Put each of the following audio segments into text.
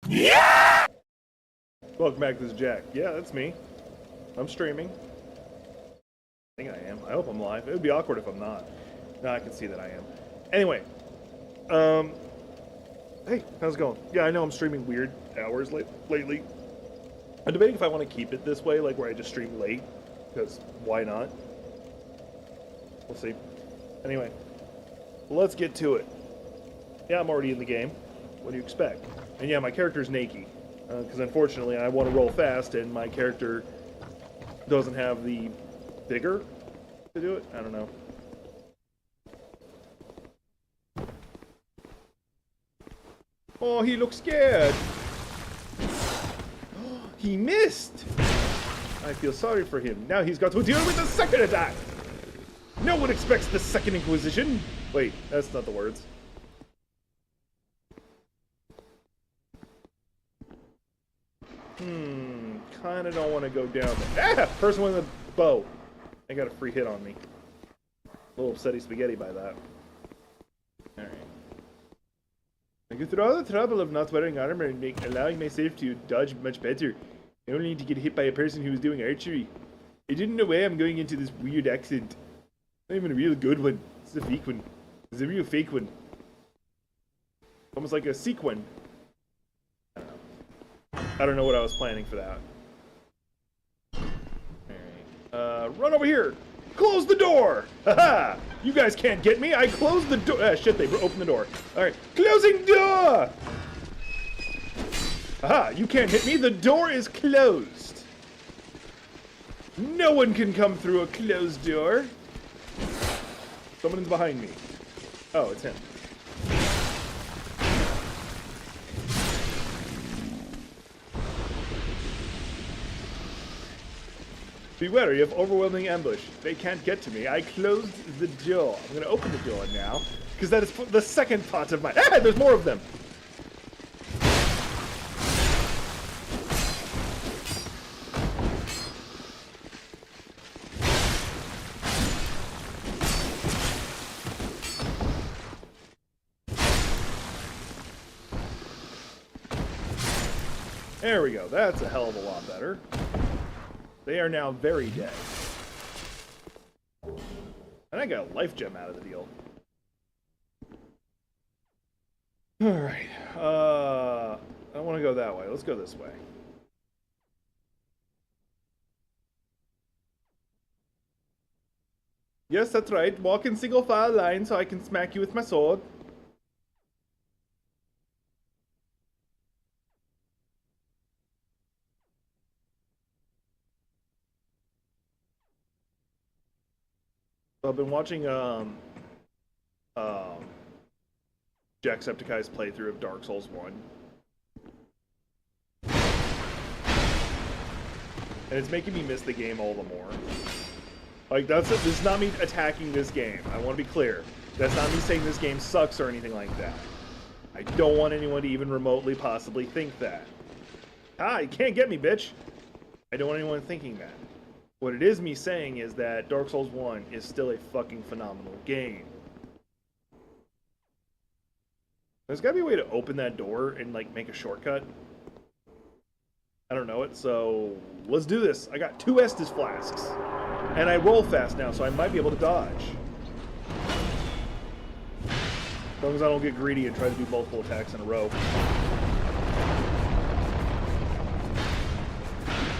Yeah! Welcome back, this is Jack. Yeah, that's me. I'm streaming. I think I am. I hope I'm live. It would be awkward if I'm not. No, I can see that I am. Anyway, hey, how's it going? Yeah, I know I'm streaming weird hours lately. I'm debating if I want to keep it this way, like where I just stream late, because why not? We'll see. Anyway, let's get to it. Yeah, I'm already in the game. What do you expect? And yeah, my character's Nakey, because unfortunately I want to roll fast, and my character doesn't have the vigor to do it. I don't know. Oh, he looks scared. He missed. I feel sorry for him. Now he's got to deal with the second attack. No one expects the second Inquisition. Wait, that's not the words. Kinda don't want to go down there. Ah! Person with a bow. I got a free hit on me. A little upsetty spaghetti by that. Alright. I go through all the trouble of not wearing armor and allowing myself to dodge much better. I only need to get hit by a person who is doing archery. I didn't know why I'm going into this weird accent. Not even a real good one. It's a fake one. It's a real fake one. Almost like a sequin. I don't know what I was planning for that. Alright. Run over here! Close the door! Haha! You guys can't get me! I closed the door! Ah, shit, they opened the door. Alright. Closing door! Haha! You can't hit me! The door is closed! No one can come through a closed door! Someone's behind me. Oh, it's him. Be wary of overwhelming ambush. They can't get to me. I closed the door. I'm gonna open the door now, because that is the second part of my... Ah! There's more of them! There we go. That's a hell of a lot better. They are now very dead. And I got a life gem out of the deal. Alright. I don't want to go that way. Let's go this way. Yes, that's right. Walk in single file line so I can smack you with my sword. I've been watching Jacksepticeye's playthrough of Dark Souls 1. And it's making me miss the game all the more. Like, this is not me attacking this game. I want to be clear. That's not me saying this game sucks or anything like that. I don't want anyone to even remotely possibly think that. Ah, you can't get me, bitch! I don't want anyone thinking that. What it is me saying is that Dark Souls 1 is still a fucking phenomenal game. There's gotta be a way to open that door and, like, make a shortcut. I don't know it, so let's do this. I got 2 Estus flasks. And I roll fast now, so I might be able to dodge. As long as I don't get greedy and try to do multiple attacks in a row.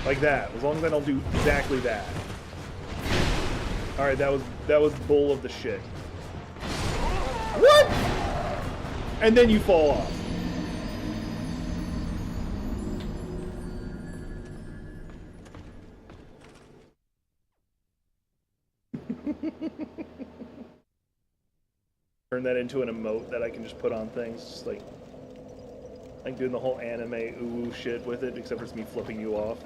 Like that. As long as I don't do exactly that. Alright, that was bull of the shit. What? And then you fall off. Turn that into an emote that I can just put on things. Just like doing the whole anime ooh shit with it, except for it's me flipping you off.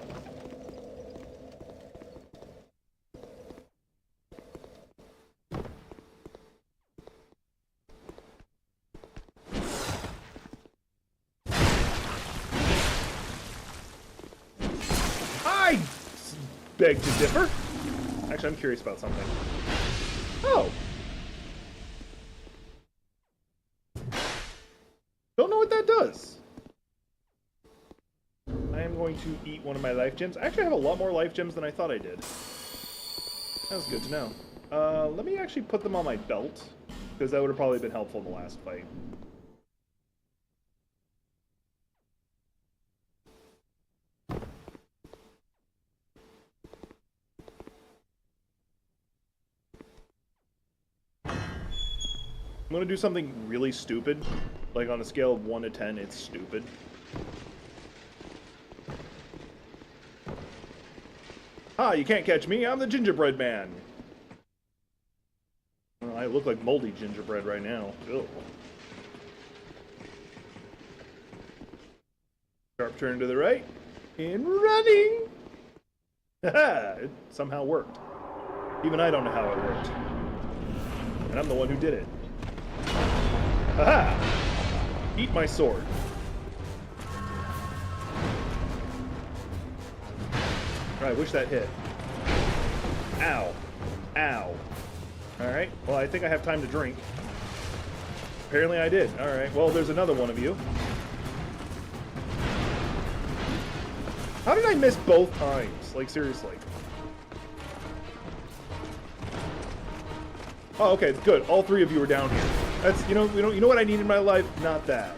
I beg to differ. Actually, I'm curious about something. Oh. Don't know what that does. to eat one of my life gems. I actually have a lot more life gems than I thought I did. That's good to know. Let me actually put them on my belt, because that would have probably been helpful in the last fight. I'm gonna do something really stupid. Like on a scale of 1 to 10, it's stupid. Ah, you can't catch me, I'm the gingerbread man. Well, I look like moldy gingerbread right now. Ugh. Sharp turn to the right. And running! Haha, it somehow worked. Even I don't know how it worked. And I'm the one who did it. Haha! Eat my sword. I wish that hit. Ow. Ow. Alright, well I think I have time to drink. Apparently I did. Alright, well there's another one of you. How did I miss both times? Like seriously. Oh, okay, good. All three of you are down here. That's, you know what I need in my life? Not that.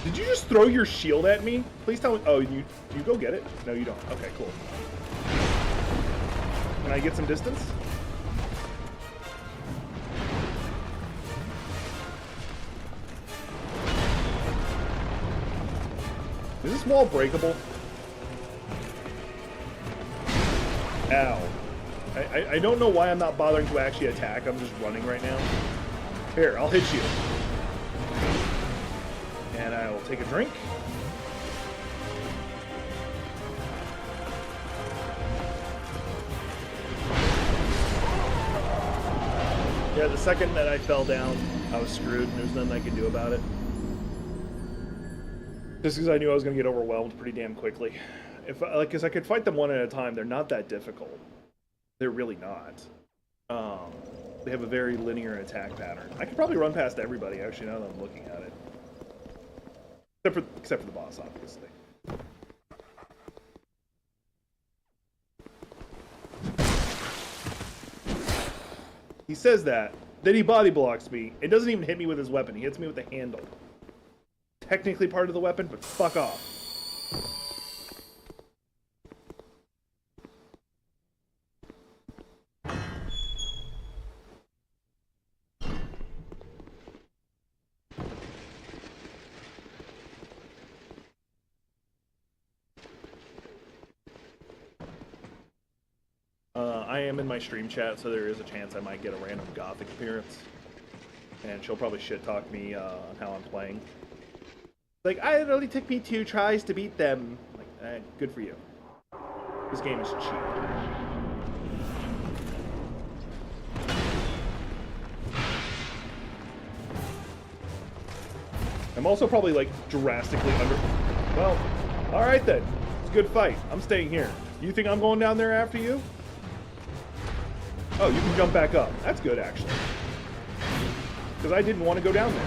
Did you just throw your shield at me? Please tell me. Oh, you go get it? No, you don't. Okay, cool. Can I get some distance? Is this wall breakable? Ow. I don't know why I'm not bothering to actually attack. I'm just running right now. Here, I'll hit you. And I will take a drink. Yeah, the second that I fell down, I was screwed. There's nothing I could do about it. Just because I knew I was going to get overwhelmed pretty damn quickly. Because I could fight them one at a time. They're not that difficult. They're really not. They have a very linear attack pattern. I could probably run past everybody, actually, now that I'm looking at it. Except for the boss, obviously. He says that, then he body blocks me. It doesn't even hit me with his weapon. He hits me with the handle. Technically part of the weapon, but fuck off. I am in my stream chat, so there is a chance I might get a random Gothic appearance. And she'll probably shit-talk me on how I'm playing. Like, it only took me 2 tries to beat them. Like, good for you. This game is cheap. I'm also probably, like, drastically under... Well, alright then. It's a good fight. I'm staying here. You think I'm going down there after you? Oh, you can jump back up. That's good, actually. Because I didn't want to go down there.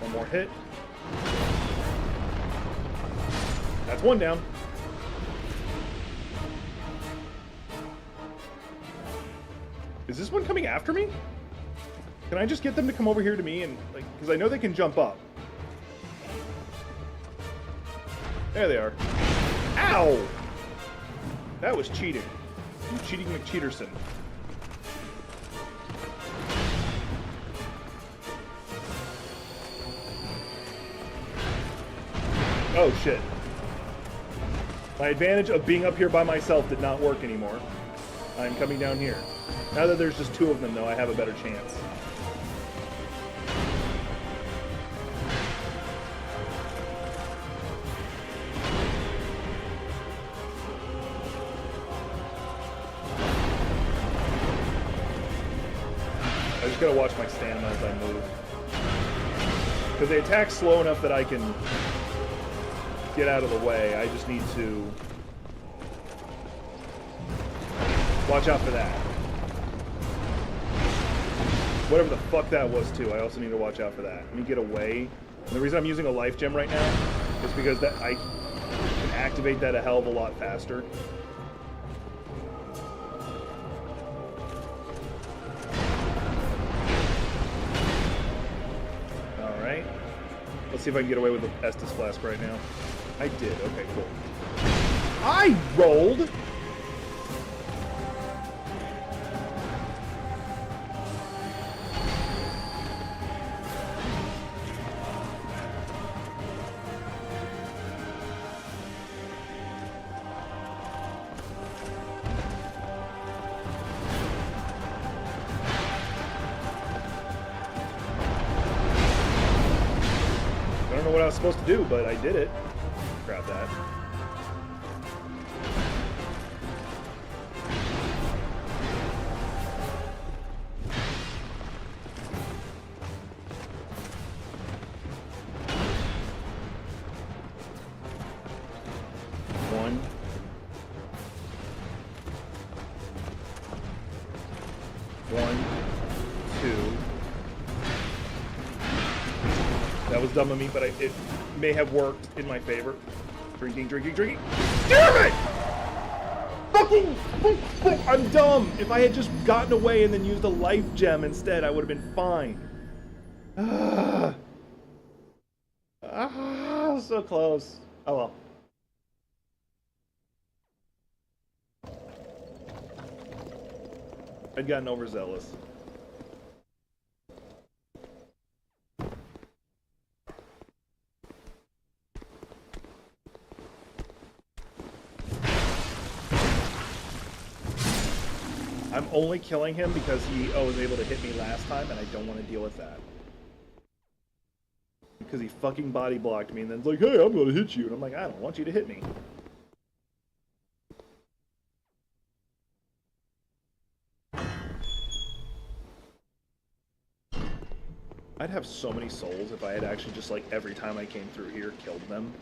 One more hit. That's one down. Is this one coming after me? Can I just get them to come over here to me and, like, because I know they can jump up. There they are. Ow! That was cheating. You cheating McCheaterson. Oh shit. My advantage of being up here by myself did not work anymore. I'm coming down here. Now that there's just 2 of them though, I have a better chance. I just gotta watch my stamina as I move. Because they attack slow enough that I can get out of the way. I just need to Watch out for that. Whatever the fuck that was, too. I also need to watch out for that. Let me get away. And the reason I'm using a life gem right now is because that I can activate that a hell of a lot faster. Alright. Let's see if I can get away with the Estus Flask right now. I did. Okay, cool. I rolled! I don't know what I was supposed to do, but I did it. Grab that. One. One. Two. That was dumb of me, but it may have worked in my favor. Drinking. Damn it! Fucking! I'm dumb! If I had just gotten away and then used a life gem instead, I would have been fine. So close. Oh well. I'd gotten overzealous. I'm only killing him because he was able to hit me last time, and I don't want to deal with that. Because he fucking body blocked me, and then it's like, hey, I'm gonna hit you. And I'm like, I don't want you to hit me. I'd have so many souls if I had actually just, like, every time I came through here, killed them.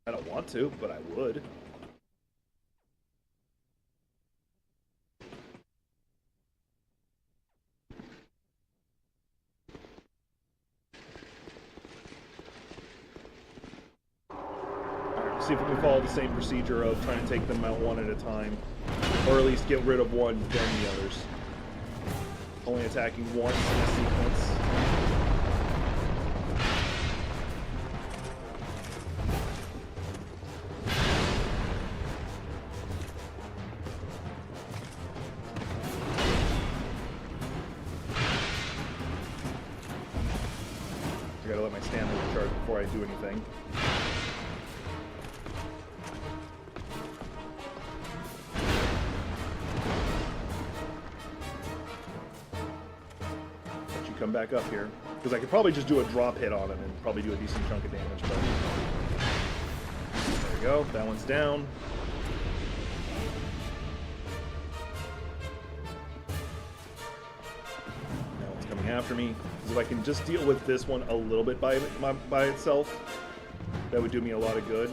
I don't want to, but I would. Alright, see if we can follow the same procedure of trying to take them out one at a time. Or at least get rid of one, then the others. Only attacking once in a sequence. I gotta let my stamina recharge before I do anything. Come back up here, because I could probably just do a drop hit on him and probably do a decent chunk of damage, but there we go, that one's down. That one's coming after me, because if I can just deal with this one a little bit by itself, that would do me a lot of good.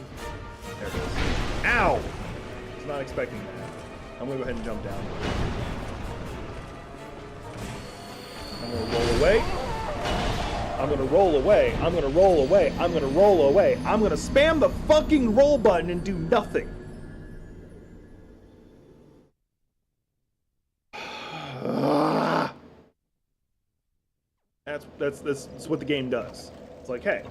There it is. Ow! I was not expecting that. I'm gonna go ahead and jump down. I'm gonna roll away. I'm gonna roll away. I'm gonna roll away. I'm gonna roll away. I'm gonna spam the fucking roll button and do nothing. That's what the game does. It's like, hey,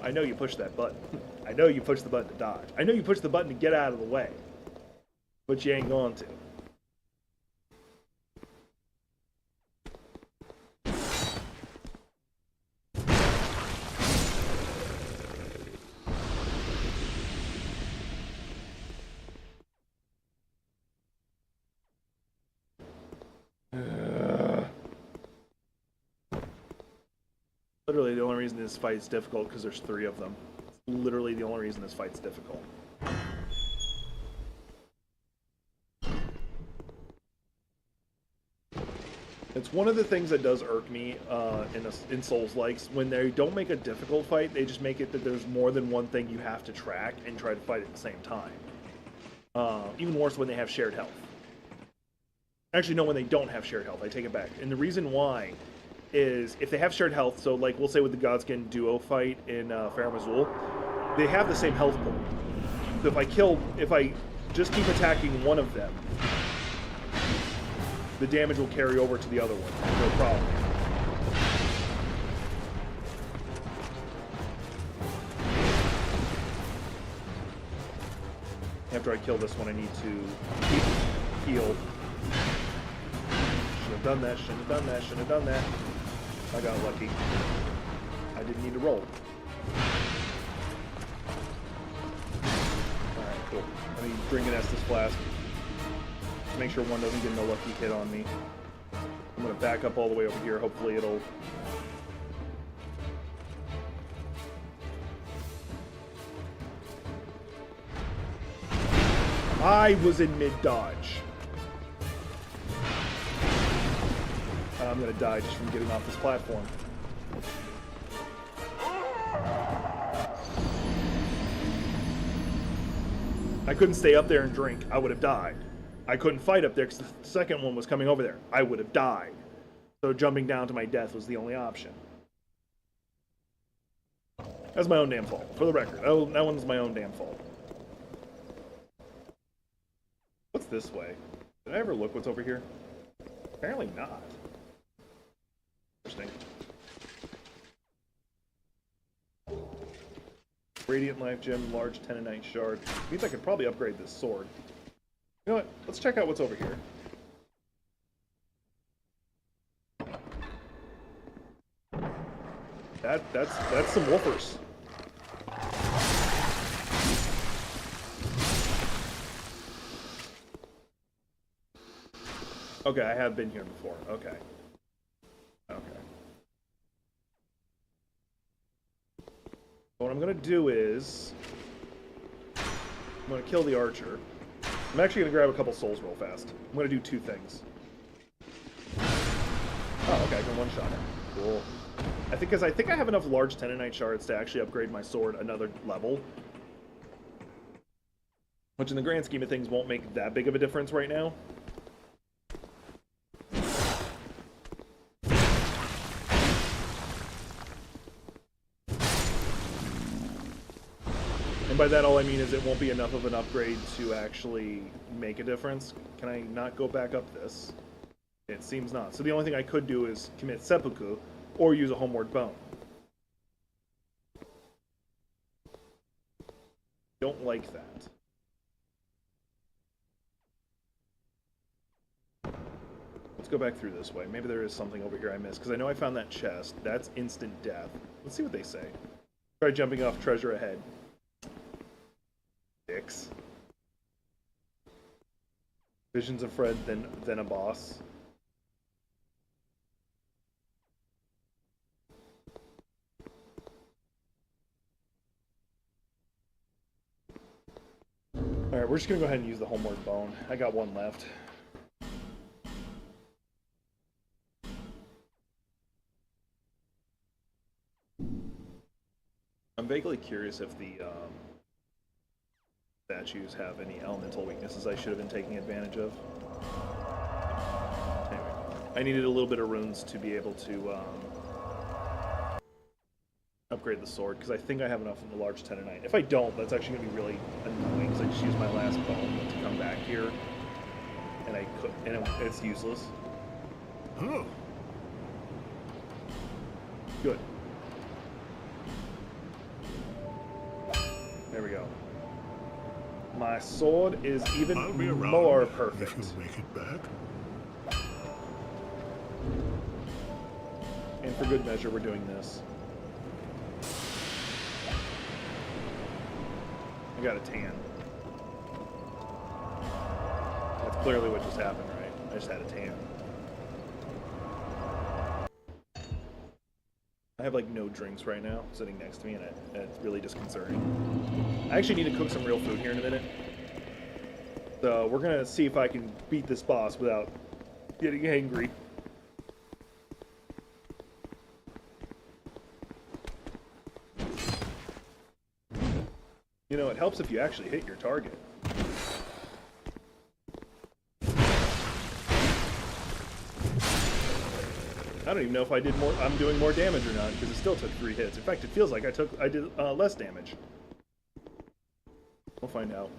I know you pushed that button. I know you pushed the button to dodge. I know you pushed the button to get out of the way. But you ain't going to. Literally the only reason this fight is difficult because there's 3 of them. It's literally the only reason this fight's difficult. It's one of the things that does irk me in Souls-likes. When they don't make a difficult fight, they just make it that there's more than one thing you have to track and try to fight at the same time. Even worse when they have shared health. Actually, no, when they don't have shared health. I take it back. And the reason why is if they have shared health, so like we'll say with the Godskin duo fight in Farum Azula, they have the same health pool. So if I just keep attacking one of them, the damage will carry over to the other one. No problem. After I kill this one, I need to heal. Should have done that, shouldn't have done that, shouldn't have done that. I got lucky. I didn't need to roll. Alright, cool. Let me drink an Estus Flask. Make sure one doesn't get no lucky hit on me. I'm going to back up all the way over here. Hopefully it'll... I was in mid-dodge. I'm going to die just from getting off this platform. I couldn't stay up there and drink. I would have died. I couldn't fight up there because the second one was coming over there. I would have died. So jumping down to my death was the only option. That's my own damn fault. For the record, that one's my own damn fault. What's this way? Did I ever look what's over here? Apparently not. Interesting. Radiant Life Gem, large Tenonite shard. Means I could probably upgrade this sword. You know what? Let's check out what's over here. That's some woofers. Okay, I have been here before. Okay. Okay. What I'm gonna do is I'm gonna kill the archer. I'm actually gonna grab a couple souls real fast. I'm gonna do two things. Oh, okay, I can one-shot it. Cool. I think I have enough large Tenonite shards to actually upgrade my sword another level. Which in the grand scheme of things won't make that big of a difference right now. By that, all I mean is it won't be enough of an upgrade to actually make a difference. Can I not go back up this? It seems not. So the only thing I could do is commit seppuku or use a homeward bone. Don't like that. Let's go back through this way. Maybe there is something over here I missed, because I know I found that chest. That's instant death. Let's see what they say. Try jumping off treasure ahead. Dicks. Visions of Fred, then a boss. Alright, we're just gonna go ahead and use the homeward bone. I got one left. I'm vaguely curious if the statues have any elemental weaknesses I should have been taking advantage of. Anyway, I needed a little bit of runes to be able to upgrade the sword, because I think I have enough in the large Tenonite. If I don't, that's actually going to be really annoying, because I just used my last bone to come back here, and it's useless. Huh. Good. There we go. My sword is even more perfect. If you make it back. And for good measure, we're doing this. I got a tan. That's clearly what just happened, right? I just had a tan. I have like no drinks right now sitting next to me, and it's really disconcerting. I actually need to cook some real food here in a minute. So we're gonna see if I can beat this boss without getting angry. helps if you actually hit your target. I don't even know if I'm doing more damage or not, because it still took 3 hits. In fact, it feels like I did less damage. We'll find out.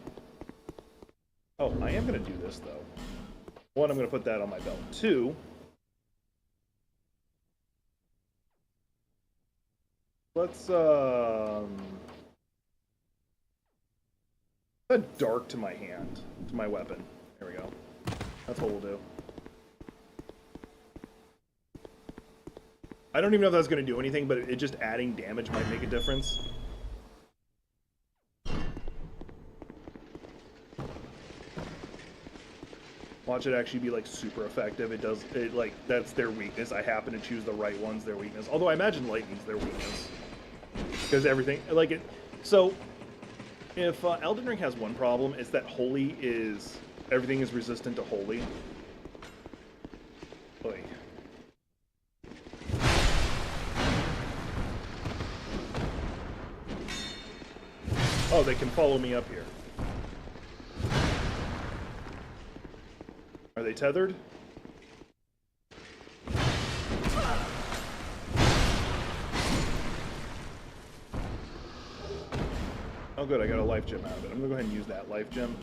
Oh, I am going to do this, though. 1, I'm going to put that on my belt. 2, let's, add dark to my hand, to my weapon. There we go. That's what we'll do. I don't even know if that's going to do anything, but it just adding damage might make a difference. Watch it actually be like super effective. It does it like that's their weakness. I happen to choose the right one's their weakness. Although I imagine lightning's their weakness because everything like it. So if Elden Ring has one problem, it's that holy is everything is resistant to holy. Oy. Oh, they can follow me up here. Are they tethered? Oh good, I got a life gem out of it. I'm gonna go ahead and use that life gem.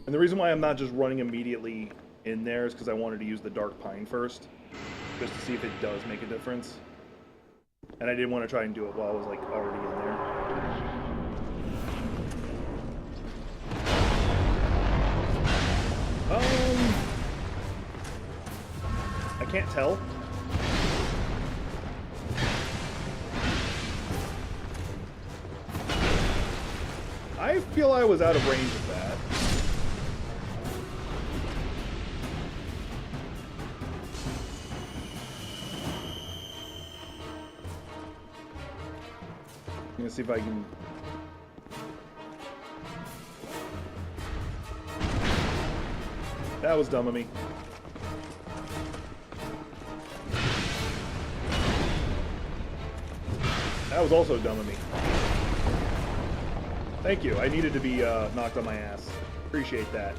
And the reason why I'm not just running immediately in there is because I wanted to use the Dark Pine first. Just to see if it does make a difference. And I didn't want to try and do it while I was like already in there. I can't tell. I feel I was out of range of that. I'm gonna see if I can. That was dumb of me. That was also dumb of me. Thank you. I needed to be knocked on my ass. Appreciate that.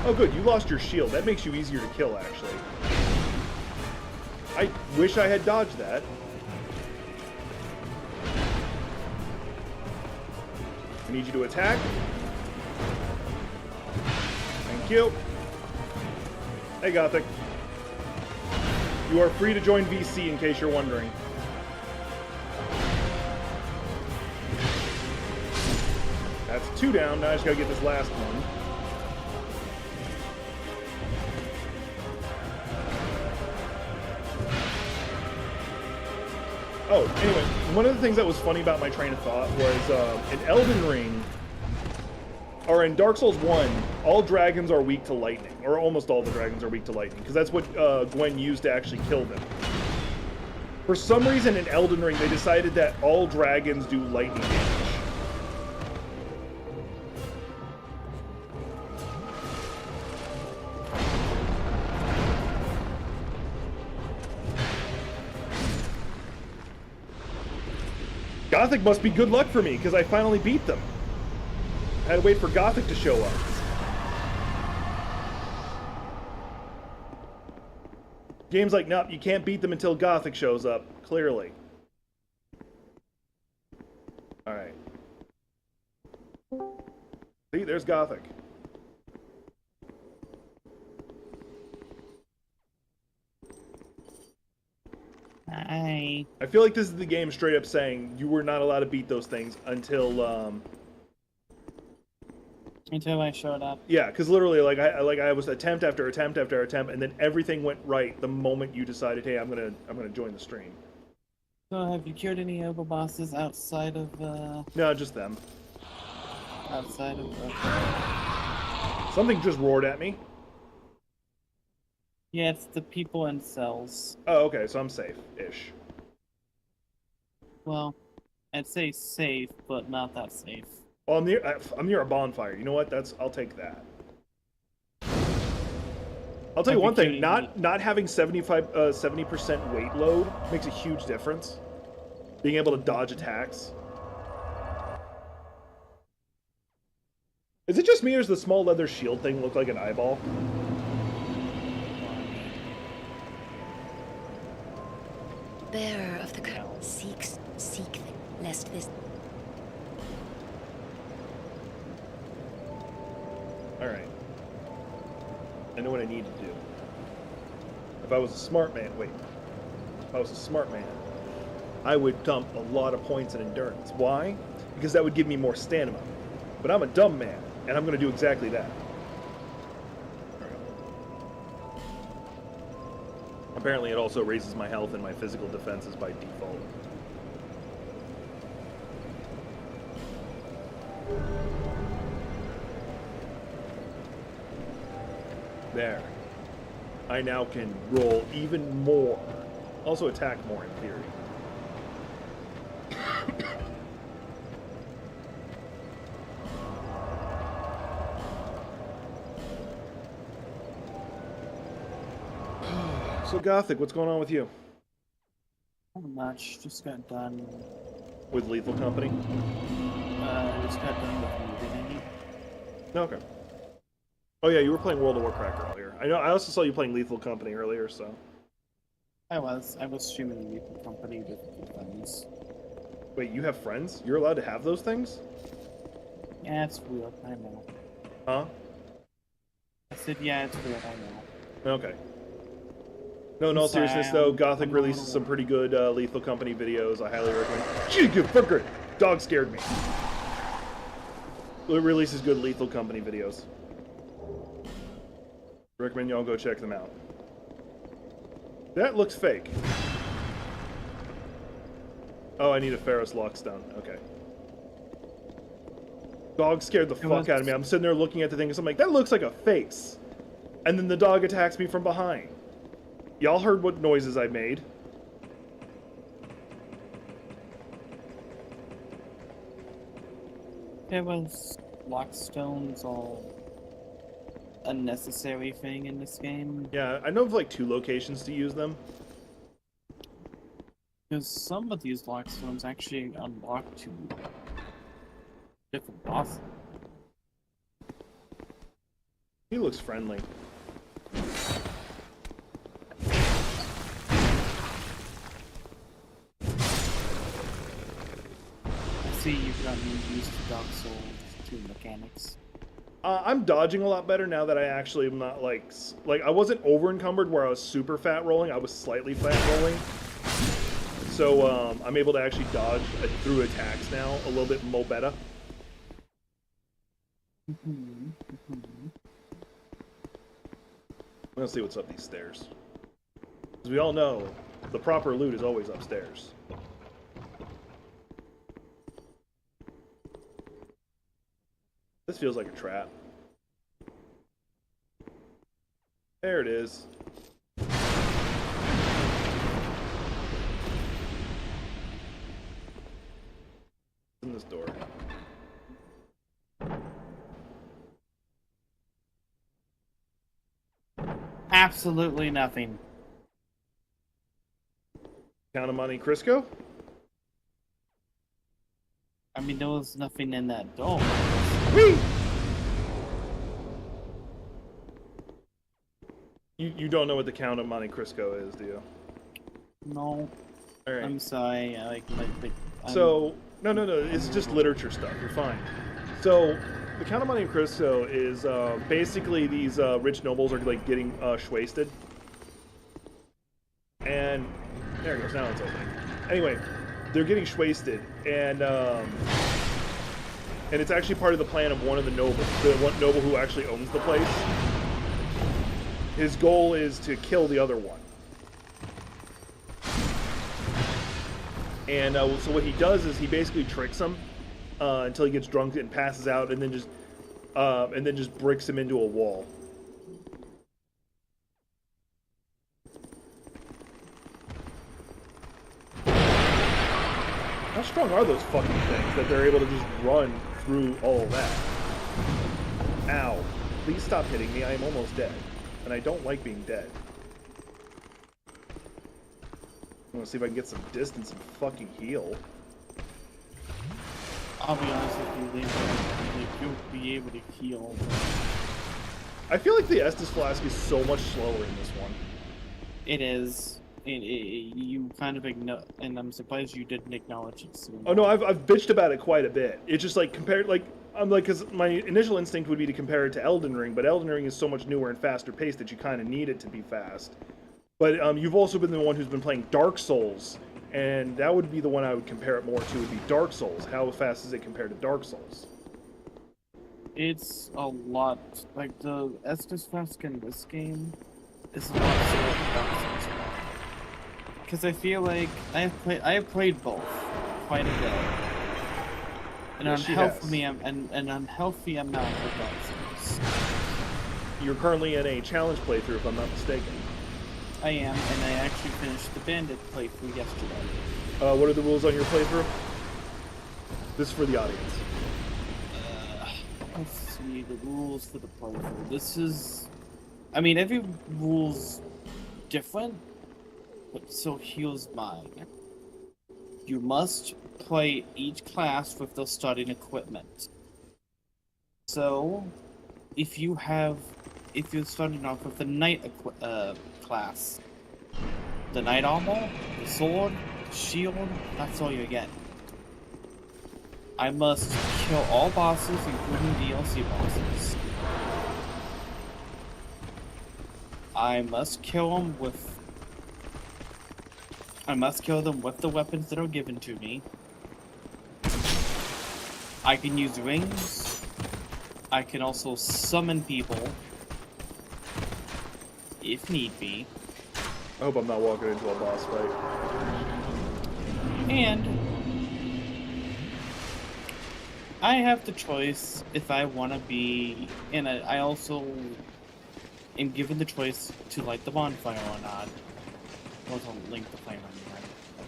Oh good, you lost your shield. That makes you easier to kill, actually. I wish I had dodged that. I need you to attack. Thank you. Hey, Gothic. You are free to join VC in case you're wondering. That's 2 down. Now I just gotta get this last one. Oh, anyway, one of the things that was funny about my train of thought was in Elden Ring, or in Dark Souls 1, all dragons are weak to lightning, or almost all the dragons are weak to lightning, because that's what Gwen used to actually kill them. For some reason in Elden Ring, they decided that all dragons do lightning damage. Gothic must be good luck for me, because I finally beat them. I had to wait for Gothic to show up. Game's like, nope, you can't beat them until Gothic shows up, clearly. Alright. See, there's Gothic. Hi. I feel like this is the game straight up saying you were not allowed to beat those things until Until I showed up. yeah, because literally, I was attempt after attempt after attempt, and then everything went right the moment you decided, hey, I'm gonna join the stream. So have you cured any Oba bosses outside of No, just them. outside of Something just roared at me. Yeah, it's the people in cells. Oh, okay, so I'm safe-ish. Well, I'd say safe, but not that safe. Well, I'm near a bonfire. You know what? I'll take that. I'll tell you one thing. Executing- Not having 70% weight load makes a huge difference. Being able to dodge attacks. Is it just me, or does the small leather shield thing look like an eyeball? Bearer of the curtain seek them, lest this. Alright. I know what I need to do. If I was a smart man, wait. If I was a smart man, I would dump a lot of points in endurance. Why? Because that would give me more stamina. But I'm a dumb man, and I'm going to do exactly that. Apparently it also raises my health and my physical defenses by default. There. I now can roll even more. Also attack more in theory. So Gothic, what's going on with you? Not much. Just got done. With Lethal Company? Just got done with moving. Okay. Oh yeah, you were playing World of Warcraft earlier. I know. I also saw you playing Lethal Company earlier, so. I was streaming Lethal Company with friends. Wait, you have friends? You're allowed to have those things? Yeah, it's real. I know. Huh? I said, yeah, it's real. I know. Okay. No, in all Sorry, seriousness though, Gothic I'm releases not some pretty good Lethal Company videos. I highly recommend. Gee, good fucker! Dog scared me. It releases good Lethal Company videos. Recommend y'all go check them out. That looks fake. Oh, I need a Ferris Lockstone. Okay. Dog scared the fuck out of me. I'm sitting there looking at the thing and I'm like, that looks like a face. And then the dog attacks me from behind. Y'all heard what noises I made. There was Lockstones all unnecessary thing in this game. Yeah, I know of like 2 locations to use them. Because some of these Lockstones actually unlock to different bosses. He looks friendly. I see you've gotten used to Dark Souls 2 mechanics. I'm dodging a lot better now that I actually am not like I wasn't over encumbered where I was super fat rolling. I was slightly fat rolling. So I'm able to actually dodge through attacks now a little bit more better. Let's see what's up these stairs. As we all know, the proper loot is always upstairs. This feels like a trap. There it is. In this door. Absolutely nothing. Count of Monte Cristo? I mean, there was nothing in that door. Whee! You don't know what the Count of Monte Cristo is, do you? No, Alright. I'm sorry. So, no, it's just literature stuff. You're fine. So, the Count of Monte Cristo is basically these rich nobles are like getting shwasted. And there it goes. Now it's opening. Anyway, they're getting shwasted, and it's actually part of the plan of one of the nobles, the one noble who actually owns the place. His goal is to kill the other one. And so what he does is he basically tricks him until he gets drunk and passes out, and then just bricks him into a wall. How strong are those fucking things that they're able to just run through all of that? Ow. Please stop hitting me. I am almost dead. and I don't like being dead. I want to see if I can get some distance and fucking heal. I'll be honest with you, like, you'll be able to heal. I feel like the Estus Flask is so much slower in this one. It is. You kind of ignore, and I'm surprised you didn't acknowledge it sooner. Oh no, I've bitched about it quite a bit. It's just like compared, like I'm like, because my initial instinct would be to compare it to Elden Ring, but Elden Ring is so much newer and faster paced that you kind of need it to be fast. But you've also been the one who's been playing Dark Souls, and that would be the one I would compare it more to. Would be Dark Souls. How fast is it compared to Dark Souls? It's a lot, like the Estus Flask in this game is a lot slower than Dark Souls. Because I feel like I have played both quite a bit. And Yes, she unhealthy, has. an unhealthy amount of Dark Souls. You're currently in a challenge playthrough, if I'm not mistaken. I am, and I actually finished the Bandit playthrough yesterday. What are the rules on your playthrough? This is for the audience. Let's see, the rules for the playthrough. This is... I mean, every rule's different, but so here's mine. You must play each class with their starting equipment. So, if you're starting off with the Knight class, the Knight armor, the sword, the shield, that's all you get. I must kill all bosses, including DLC bosses. I must kill them with the weapons that are given to me. I can use rings. I can also summon people if need be. I hope I'm not walking into a boss fight. And I have the choice if I want to be in a. I also am given the choice to light the bonfire or not. Or to link the flame on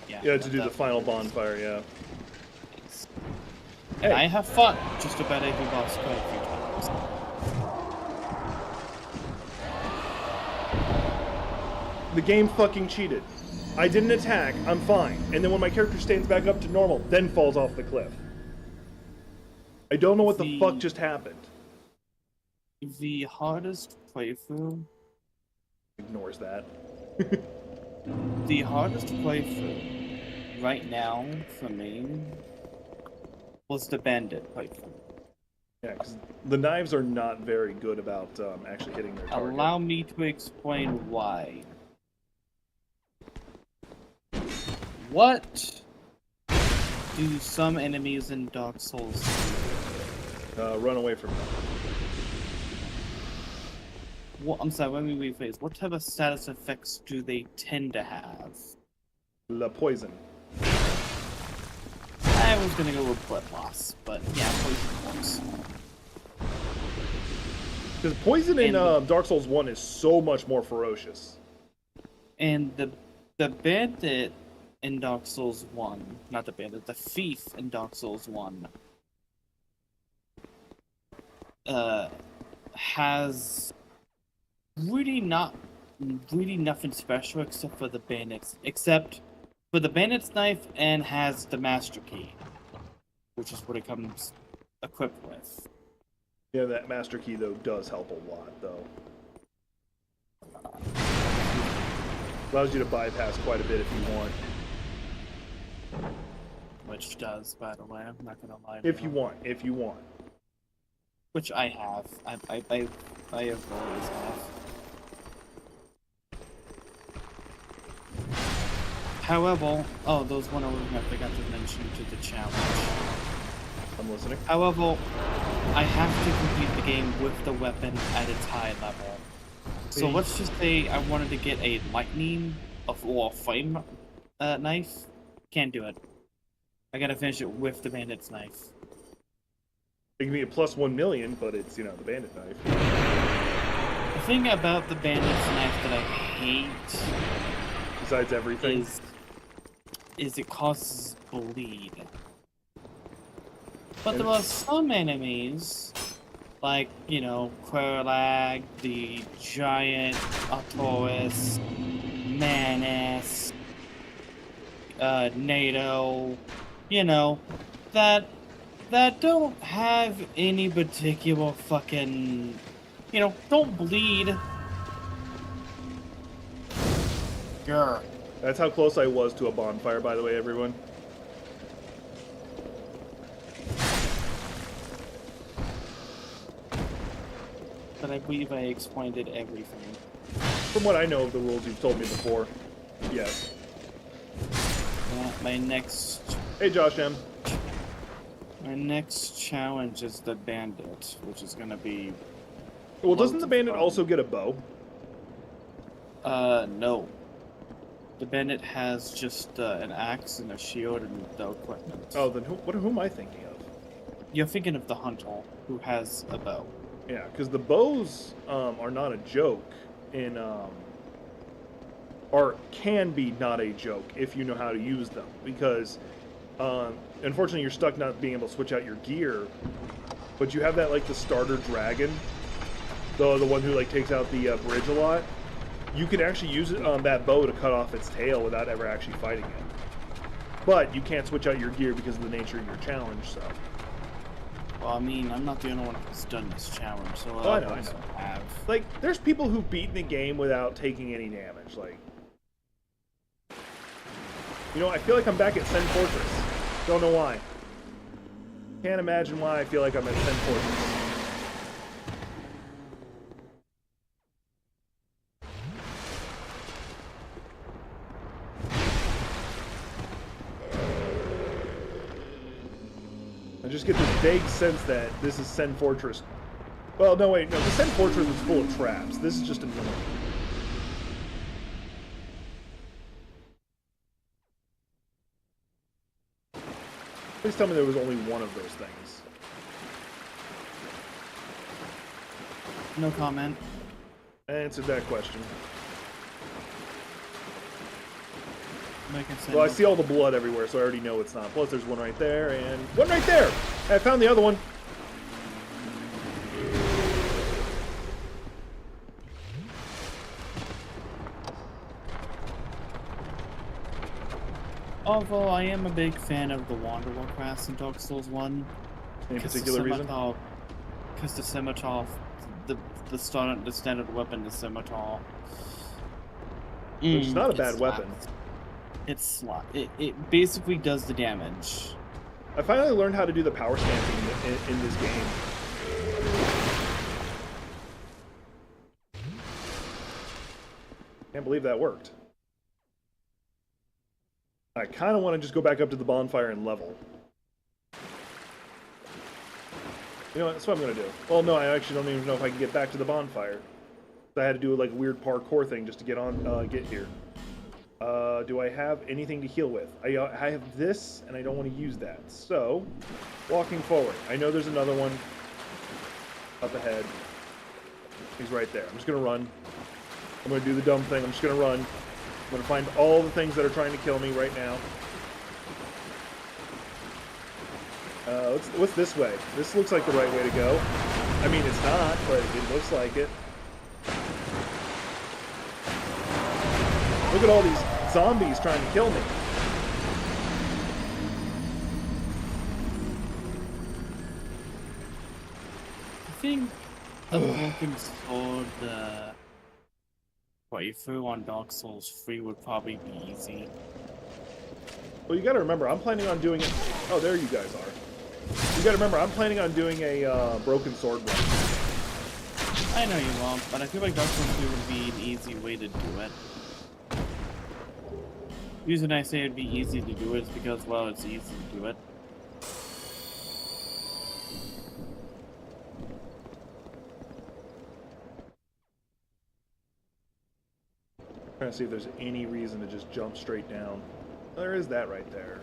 the Yeah, to do the final bonfire, yeah. And Hey. I have fought just about every boss quite a few times. The game fucking cheated. I didn't attack, I'm fine. And then when my character stands back up to normal, then falls off the cliff. I don't know what the fuck just happened. The hardest playthrough. Ignores that. The hardest playthrough right now for me was the Bandit playthrough. Yeah, because the knives are not very good about actually hitting their target. Allow me to explain why. What do some enemies in Dark Souls do? Run away from them. Well, I'm sorry, let me rephrase. What type of status effects do they tend to have? La poison. I was gonna go with blood loss, but yeah, poison works. Because poison in And- Dark Souls 1 is so much more ferocious. And the bandit in Dark Souls 1, not the bandit, the thief in Dark Souls 1, has really nothing special except for the bandit's knife, and has the master key, which is what it comes equipped with. Yeah, that master key, though, does help a lot, though. Allows you to bypass quite a bit if you want. Which does, by the way, I'm not gonna lie. If you want, if you want. Which I have. I have always have. However, oh, there was one other thing I forgot to mention to the challenge. I'm listening. However, I have to complete the game with the weapon at its high level. So See? let's just say I wanted to get a lightning or a flame knife. Can't do it. I gotta finish it with the bandit's knife. It can be a plus 1 million, but it's, you know, the bandit knife. The thing about the bandit's knife that I hate Besides everything. is it causes bleed. But there are some enemies like, you know, Querlag, the giant Arcturus, Manus, NATO, you know, that don't have any particular fucking, you know, don't bleed. Grr. That's how close I was to a bonfire, by the way, everyone. But I believe I explained it everything. From what I know of the rules you've told me before, yes. My next Hey, Josh M. challenge is the bandit, which is gonna be Well, doesn't loads the of bandit fun. also get a bow? No. The bandit has just an axe and a shield and the equipment. Oh, then who am I thinking of? You're thinking of the hunter, who has a bow. Yeah, because the bows are not a joke in or can be not a joke if you know how to use them. Because unfortunately, you're stuck not being able to switch out your gear, but you have that like the starter dragon, the one who like takes out the bridge a lot. You can actually use it on that bow to cut off its tail without ever actually fighting it. But you can't switch out your gear because of the nature of your challenge. So. Well, I mean, I'm not the only one who's done this challenge, so Oh, I know. others have. Like, there's people who've beaten the game without taking any damage. Like, you know, I feel like I'm back at Sen Fortress. Don't know why. Can't imagine why I feel like I'm at Sen Fortress. I just get this vague sense that this is Sen Fortress. Well, no, wait, no, the Sen Fortress was full of traps. This is just annoying. Please tell me there was only one of those things. No comment. I answered that question. Like I said, Well, I no see all the blood everywhere, so I already know it's not. Plus, there's one right there, and one right there! I found the other one. Although I am a big fan of the Wanderer class in Dark Souls 1. Any particular reason? Because the scimitar, the standard weapon is scimitar. Which is not a It bad slaps. weapon. It basically does the damage. I finally learned how to do the power stamping in this game. Can't believe that worked. I kind of want to just go back up to the bonfire and level. You know what? That's what I'm going to do. Well, no, I actually don't even know if I can get back to the bonfire. I had to do like a weird parkour thing just to get here. Do I have anything to heal with? I have this, and I don't want to use that. So, walking forward. I know there's another one up ahead. He's right there. I'm just going to run. I'm going to do the dumb thing. I'm just going to run. I'm going to find all the things that are trying to kill me right now. What's this way? This looks like the right way to go. I mean, it's not, but it looks like it. Look at all these zombies trying to kill me. I think the broken sword playthrough on Dark Souls 3 would probably be easy. Well, you gotta remember, I'm planning on doing it. Oh, there you guys are. You gotta remember, I'm planning on doing a broken sword run. I know you won't, but I feel like Dark Souls 3 would be an easy way to do it. The reason I say it'd be easy to do it is because, well, it's easy to do it. Trying to see if there's any reason to just jump straight down. There is that right there.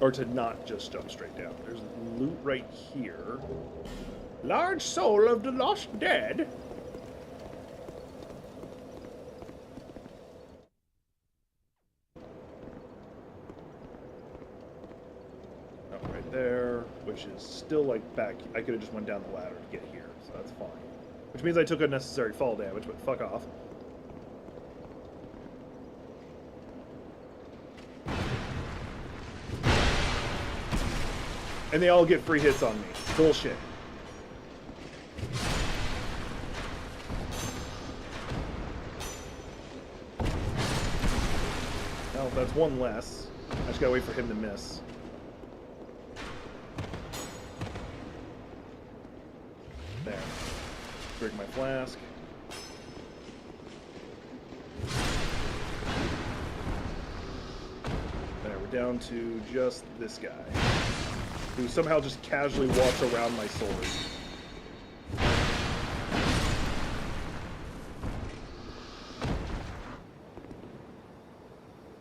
Or to not just jump straight down. There's loot right here. Large soul of the lost dead. Oh, right there, which is still like back. I could have just went down the ladder to get here, so that's fine. Which means I took unnecessary fall damage, but fuck off. And they all get free hits on me. Bullshit. Well, that's one less. I just gotta wait for him to miss. There. Drink my flask. There, we're down to just this guy, who somehow just casually walks around my sword.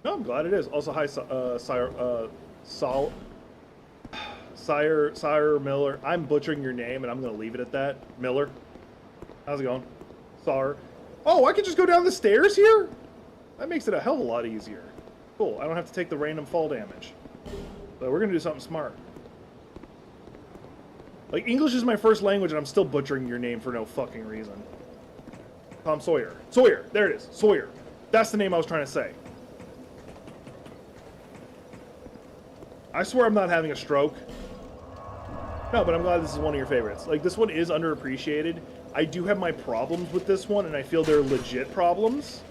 No, I'm glad it is. Also, hi, Sire Miller. I'm butchering your name, and I'm going to leave it at that. Miller. How's it going? Sire. Oh, I can just go down the stairs here? That makes it a hell of a lot easier. Cool, I don't have to take the random fall damage. So we're going to do something smart. Like, English is my first language, and I'm still butchering your name for no fucking reason. Tom Sawyer. Sawyer! There it is. Sawyer. That's the name I was trying to say. I swear I'm not having a stroke. No, but I'm glad this is one of your favorites. Like, this one is underappreciated. I do have my problems with this one, and I feel they're legit problems.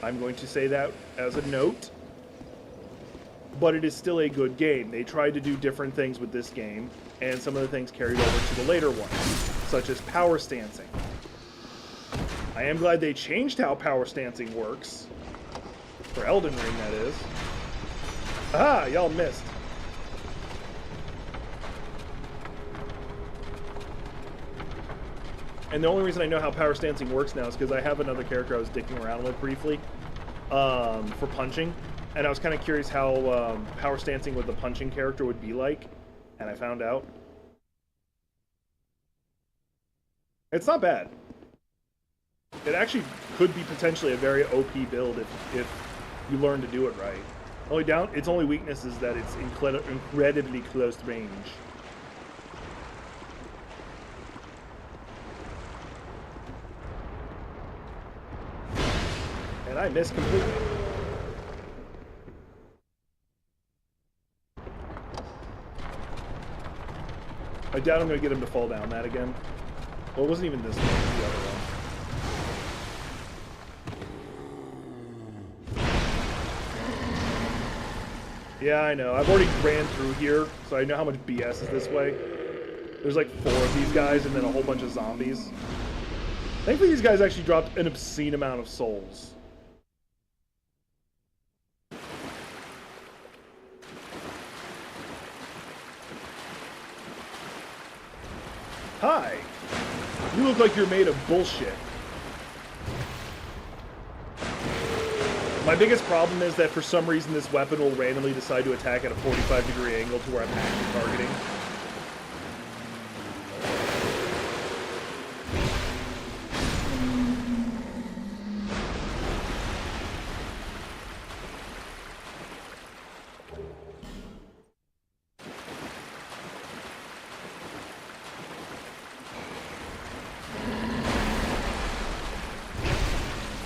I'm going to say that as a note. But it is still a good game. They tried to do different things with this game, and some of the things carried over to the later ones, such as power stancing. I am glad they changed how power stancing works. For Elden Ring, that is. Ah, y'all missed. And the only reason I know how power stancing works now is because I have another character I was dicking around with briefly for punching. And I was kind of curious how power stancing with the punching character would be like. And I found out. It's not bad. It actually could be potentially a very OP build if you learn to do it right. Its only weakness is that it's incredibly close range. And I missed completely. I doubt I'm going to get him to fall down that again. Well, it wasn't even this one, it was the other one. Yeah, I know. I've already ran through here, so I know how much BS is this way. There's like 4 of these guys and then a whole bunch of zombies. Thankfully, these guys actually dropped an obscene amount of souls. Hi! You look like you're made of bullshit. My biggest problem is that for some reason this weapon will randomly decide to attack at a 45-degree angle to where I'm actually targeting.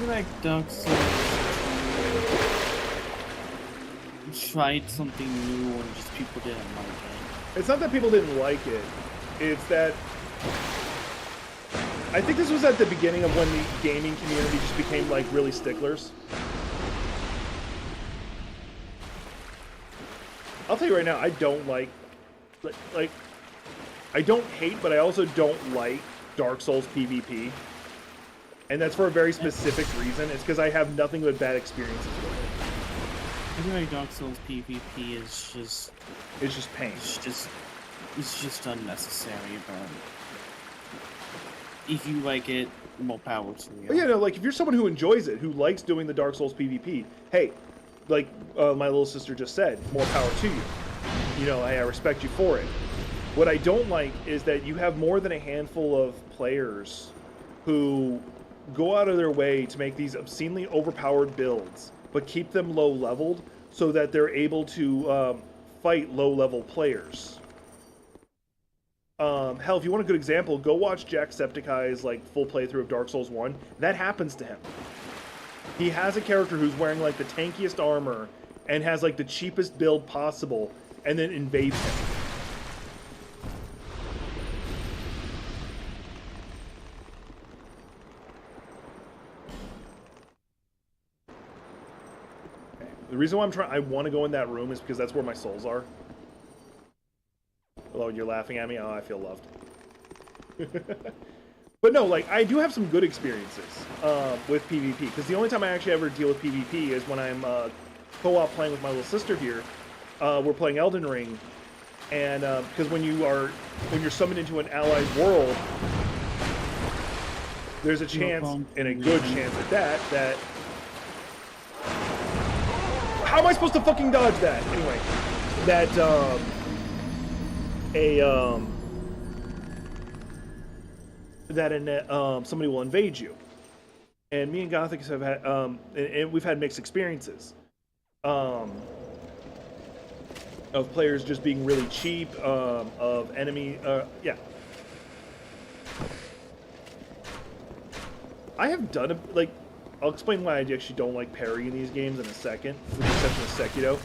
Like Dark Souls tried something new and just people didn't like it. It's not that people didn't like it. It's that I think this was at the beginning of when the gaming community just became like really sticklers. I'll tell you right now, I don't like I don't hate, but I also don't like Dark Souls PvP. And that's for a very specific reason. It's because I have nothing but bad experiences with it. I feel like Dark Souls PvP is just... It's just pain. It's just unnecessary, but... If you like it, more power to you. But yeah, no, like, if you're someone who enjoys it, who likes doing the Dark Souls PvP, hey, like my little sister just said, more power to you. You know, I respect you for it. What I don't like is that you have more than a handful of players who go out of their way to make these obscenely overpowered builds, but keep them low leveled so that they're able to fight low-level players. Hell, if you want a good example, go watch Jacksepticeye's like full playthrough of Dark Souls 1. That happens to him. He has a character who's wearing like the tankiest armor and has like the cheapest build possible, and then invades him. Okay. The reason why I want to go in that room is because that's where my souls are. Hello, you're laughing at me? Oh, I feel loved. But no, like, I do have some good experiences with PvP, because the only time I actually ever deal with PvP is when I'm co-op playing with my little sister here. We're playing Elden Ring, and because when you're summoned into an allied world, there's a chance, and a good chance at that how am I supposed to fucking dodge that? Anyway, that somebody will invade you, and me and Gothic have had and we've had mixed experiences of players just being really cheap, of enemy yeah. I have done like, I'll explain why I actually don't like parry in these games in a second, with the exception of Sekiro.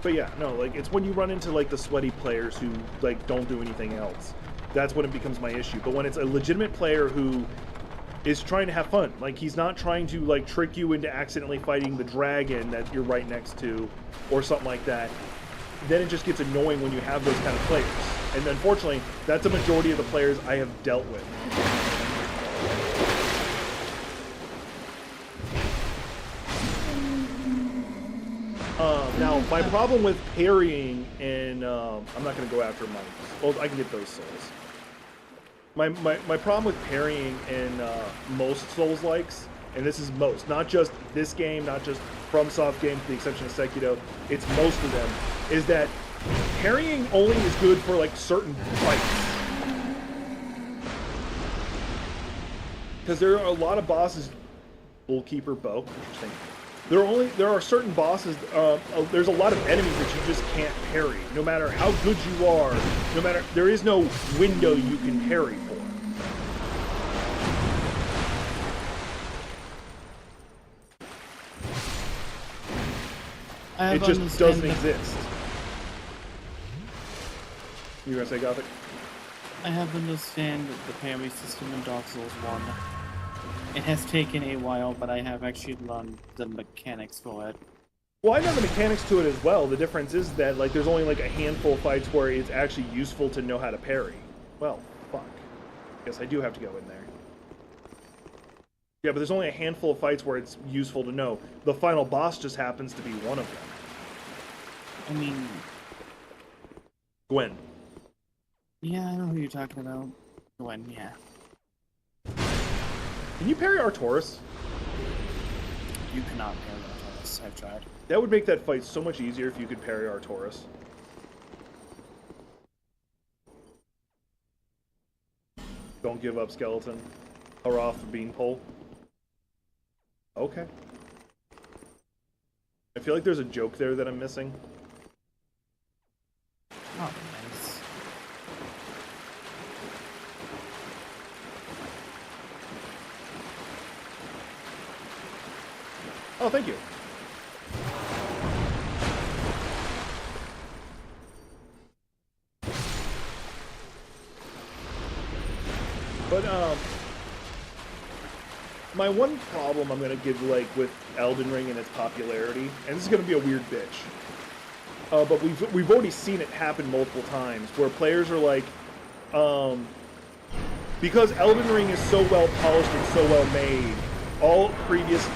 But yeah, no, like, it's when you run into, like, the sweaty players who, like, don't do anything else. That's when it becomes my issue. But when it's a legitimate player who is trying to have fun, like, he's not trying to, like, trick you into accidentally fighting the dragon that you're right next to, or something like that, then it just gets annoying when you have those kind of players. And unfortunately, that's a majority of the players I have dealt with. Now, my problem with parrying in, I'm not going to go after mine. Well, I can get those souls. My problem with parrying in most Souls-likes, and this is most, not just this game, not just FromSoft games, with the exception of Sekiro, it's most of them, is that parrying only is good for, like, certain fights. Because there are a lot of bosses, Bullkeeper Bow, interesting. There are certain bosses, there's a lot of enemies that you just can't parry. No matter how good you are, there is no window you can parry for. It just doesn't exist. You gonna say Gothic? I have to understand the parry system in Dark Souls 1. It has taken a while, but I have actually learned the mechanics for it. Well, I know the mechanics to it as well. The difference is that, like, there's only, like, a handful of fights where it's actually useful to know how to parry. Well, fuck. Guess I do have to go in there. Yeah, but there's only a handful of fights where it's useful to know. The final boss just happens to be one of them. I mean... Gwen. Yeah, I know who you're talking about. Gwen, yeah. Can you parry Artorias? You cannot parry Artorias. I've tried. That would make that fight so much easier if you could parry Artorias. Don't give up, skeleton. Hurrah for Beanpole. Okay. I feel like there's a joke there that I'm missing. Oh, nice. Oh, thank you. But, my one problem I'm gonna give, like, with Elden Ring and its popularity, and this is gonna be a weird bitch, but we've already seen it happen multiple times, where players are like, because Elden Ring is so well polished and so well made, all previous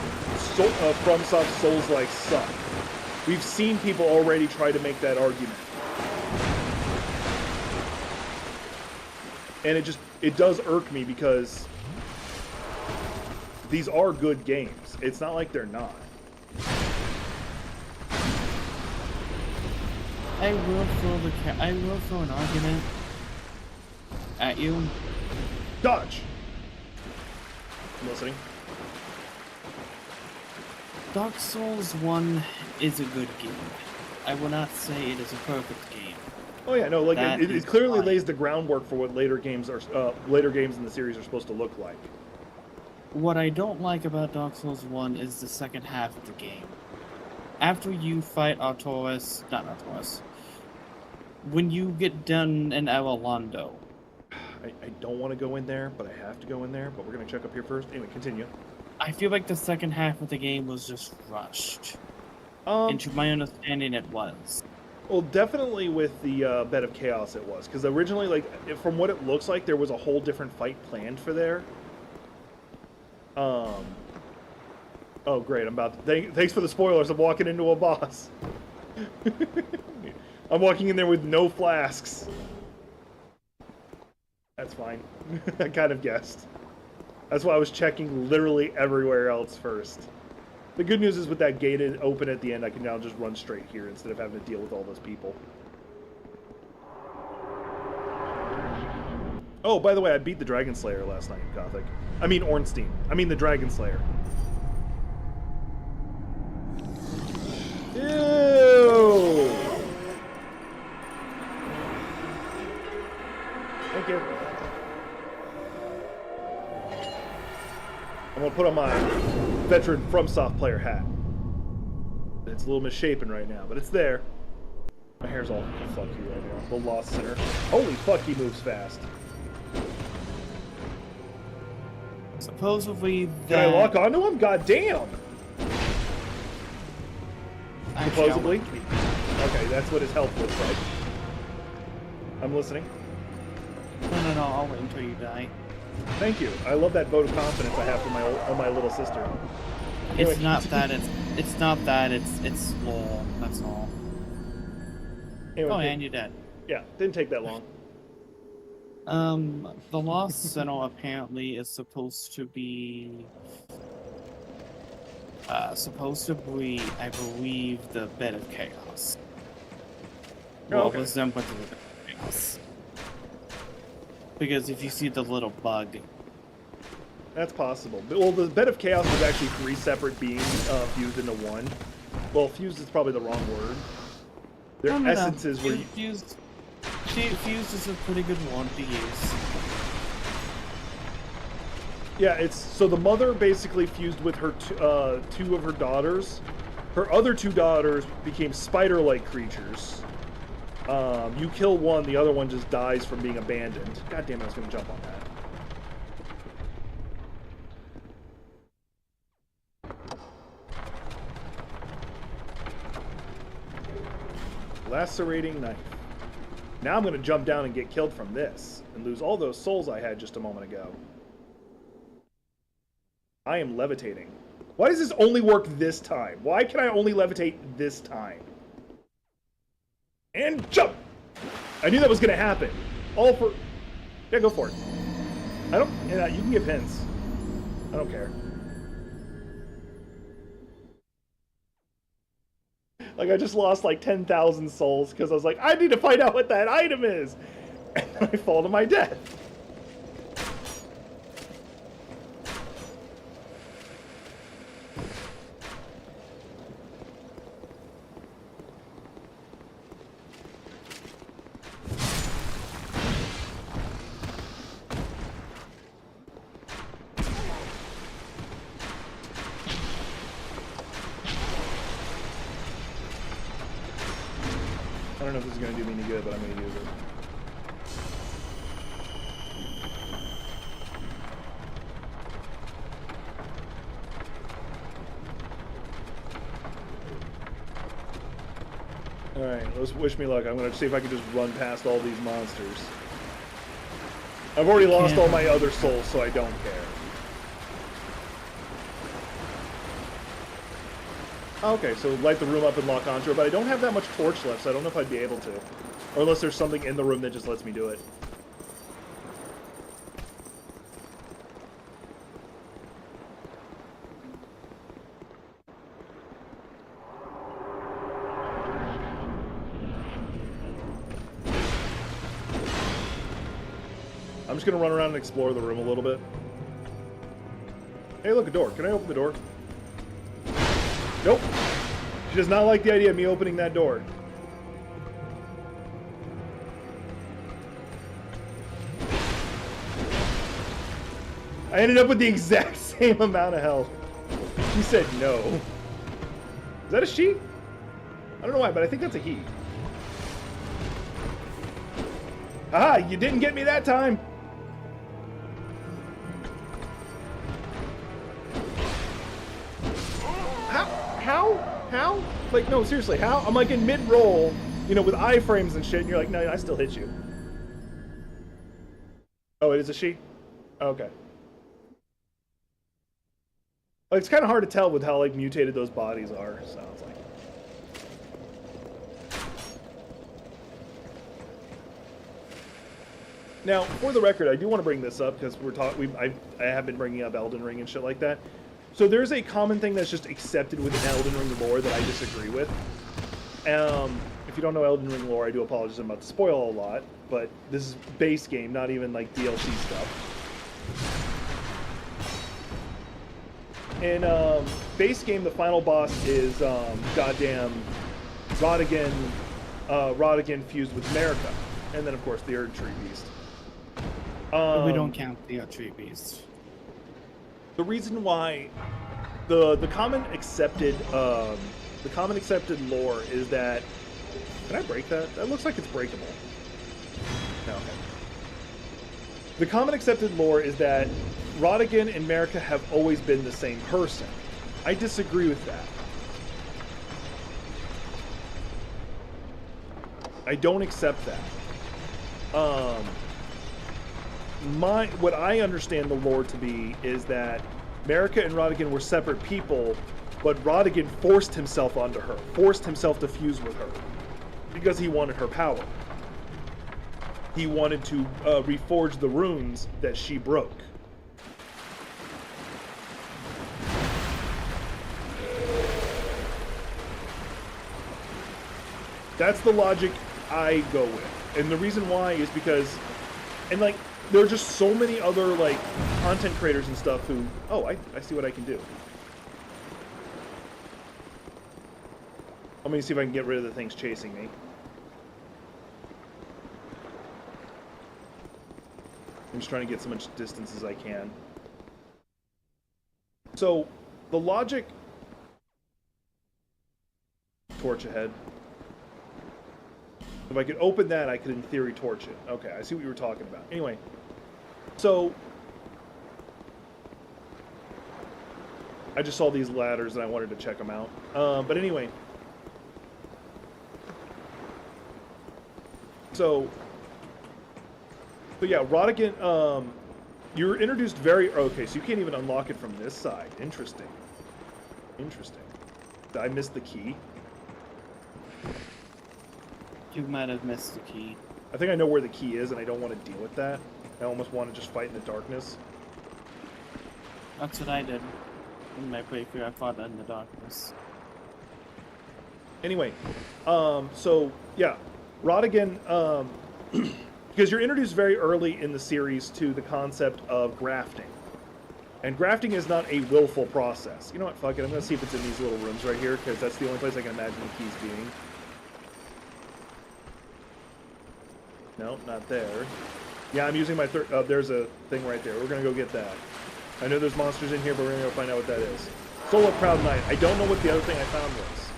FromSoft Souls-like suck. We've seen people already try to make that argument. And it does irk me because these are good games. It's not like they're not. I will throw an argument at you. Dodge! I'm listening. Dark Souls 1 is a good game. I will not say it is a perfect game. Oh yeah, no, like That it is clearly fine. lays the groundwork for what later games in the series are supposed to look like. What I don't like about Dark Souls 1 is the second half of the game. After you fight Artorias, not Artorias, when you get done in Avalando, I don't want to go in there, but I have to go in there. But we're gonna check up here first. Anyway, continue. I feel like the second half of the game was just rushed. Um, And to my understanding, it was. well, definitely with the Bed of Chaos, it was because originally, like, from what it looks like, there was a whole different fight planned for there. Oh, great! I'm about. Thanks for the spoilers. I'm walking into a boss. I'm walking in there with no flasks. That's fine. I kind of guessed. That's why I was checking literally everywhere else first. The good news is with that gated open at the end, I can now just run straight here instead of having to deal with all those people. Oh, by the way, I beat the Dragon Slayer last night, Gothic. I mean Ornstein. I mean the Dragon Slayer. Ew! Thank you. I'm gonna put on my veteran FromSoft player hat. It's a little misshapen right now, but it's there. My hair's all fuck you right now. The Lost Sinner. Holy fuck, he moves fast. Supposedly Can that... I lock onto him? God damn! Actually, Supposedly? Okay, that's what his health looks like. I'm listening. No, I'll wait until you die. Thank you. I love that vote of confidence I have for my little sister. It's Anyway, not that, it's not that, it's slow, that's all. anyway, Oh, and you're dead. yeah, didn't take that long. The Lost Sinner apparently is supposed to be, I believe, the Bed of Chaos. Well, okay. resemblance of the Bed of Chaos. Because if you see the little bug, That's possible. Well, the Bed of Chaos was actually 3 separate beings fused into one. Well, fused is probably the wrong word. Their No. essences were... Fused is a pretty good one to use. Yeah, it's... So the mother basically fused with her 2 of her daughters. Her other 2 daughters became spider-like creatures. You kill one, the other one just dies from being abandoned. God damn it, I was going to jump on that. Lacerating knife. Now I'm going to jump down and get killed from this, and lose all those souls I had just a moment ago. I am levitating. Why does this only work this time? Why can I only levitate this time? And jump! I knew that was going to happen. All for... Yeah, go for it. I don't... Yeah, you can get pins. I don't care. Like, I just lost like 10,000 souls because I was like, I need to find out what that item is! And then I fall to my death. I don't know if this is going to do me any good, but I'm going to use it. Alright, let's wish me luck. I'm going to see if I can just run past all these monsters. I've already lost all my other souls, so I don't care. Okay, so light the room up and lock onto it, but I don't have that much torch left, so I don't know if I'd be able to. Or unless there's something in the room that just lets me do it. I'm just gonna run around and explore the room a little bit. Hey, look, a door. Can I open the door? Nope. She does not like the idea of me opening that door. I ended up with the exact same amount of health. She said no. Is that a she? I don't know why, but I think that's a he. Ah, you didn't get me that time. How? Like, no, seriously, how? I'm like in mid-roll, you know, with iframes and shit, and you're like, no, I still hit you. Oh, it is a she? Okay. Like, it's kind of hard to tell with how, like, mutated those bodies are, sounds like. Now, for the record, I do want to bring this up because I have been bringing up Elden Ring and shit like that. So there's a common thing that's just accepted within Elden Ring lore that I disagree with. If you don't know Elden Ring lore, I do apologize. I'm about to spoil a lot, but this is base game, not even like DLC stuff. In base game, the final boss is goddamn Rodigan fused with Marika, and then of course the Erd Tree Beast. We don't count the Tree Beast. The reason why the common accepted lore is that, can I break that? That looks like it's breakable. No, okay. The common accepted lore is that Rodigan and Marika have always been the same person. I disagree with that. I don't accept that. What I understand the lore to be is that Marika and Rodigan were separate people, but Rodigan forced himself onto her, forced himself to fuse with her, because he wanted her power. He wanted to reforge the runes that she broke. That's the logic I go with. And the reason why is because, and like, there are just so many other, like, content creators and stuff who, oh, I see what I can do. Let me see if I can get rid of the things chasing me. I'm just trying to get as much distance as I can. So, the logic... Torch ahead. If I could open that, I could, in theory, torch it. Okay, I see what you were talking about. Anyway, so... I just saw these ladders and I wanted to check them out. But anyway... So yeah, Rodigan, you're introduced very... Okay, so you can't even unlock it from this side. Interesting. Interesting. Did I miss the key? You might have missed the key. I think I know where the key is, and I don't want to deal with that. I almost want to just fight in the darkness. That's what I did. In my playthrough, I fought in the darkness. Anyway, so, yeah. Rodigan, because you're introduced very early in the series to the concept of grafting. And grafting is not a willful process. You know what, fuck it, I'm going to see if it's in these little rooms right here, because that's the only place I can imagine the keys being. No, not there. Yeah, I'm using my third... there's a thing right there. We're going to go get that. I know there's monsters in here, but we're going to go find out what that is. Soul of Proud Knight. I don't know what the other thing I found was.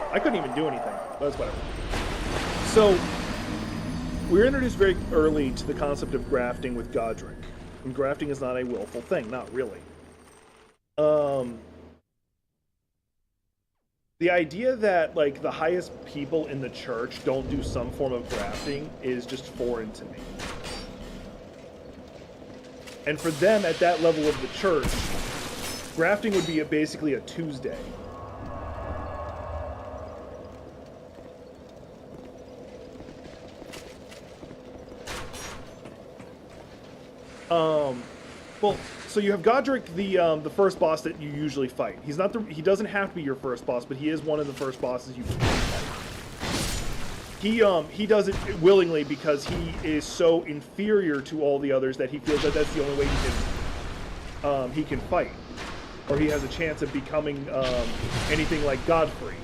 I couldn't even do anything. But that's whatever. So, we're introduced very early to the concept of grafting with Godric. And grafting is not a willful thing. Not really. The idea that, like, the highest people in the church don't do some form of grafting is just foreign to me. And for them, at that level of the church, grafting would be basically a Tuesday. Well, so you have Godric, the first boss that you usually fight. He doesn't have to be your first boss, but he is one of the first bosses you fight. he does it willingly because he is so inferior to all the others that he feels that that's the only way he can fight, or he has a chance of becoming anything like Godfrey.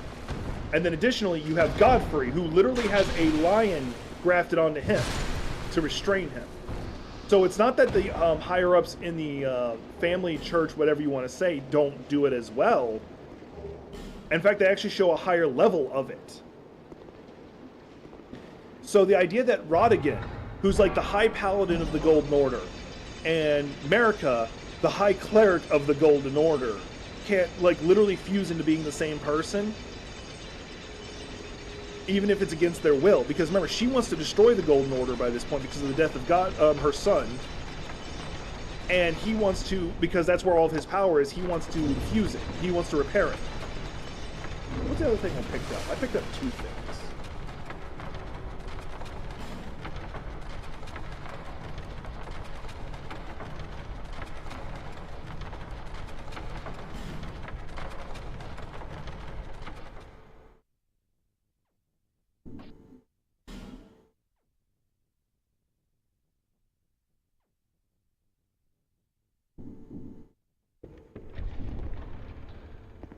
And then additionally, you have Godfrey, who literally has a lion grafted onto him to restrain him. So it's not that the higher-ups in the family church, whatever you want to say, don't do it as well. In fact, they actually show a higher level of it. So the idea that Rodigan, who's like the High Paladin of the Golden Order, and Marika, the High Cleric of the Golden Order, can't like literally fuse into being the same person, even if it's against their will. Because remember, she wants to destroy the Golden Order by this point because of the death of God, her son. And he wants to, because that's where all of his power is, he wants to fuse it. He wants to repair it. What's the other thing I picked up? I picked up 2 things.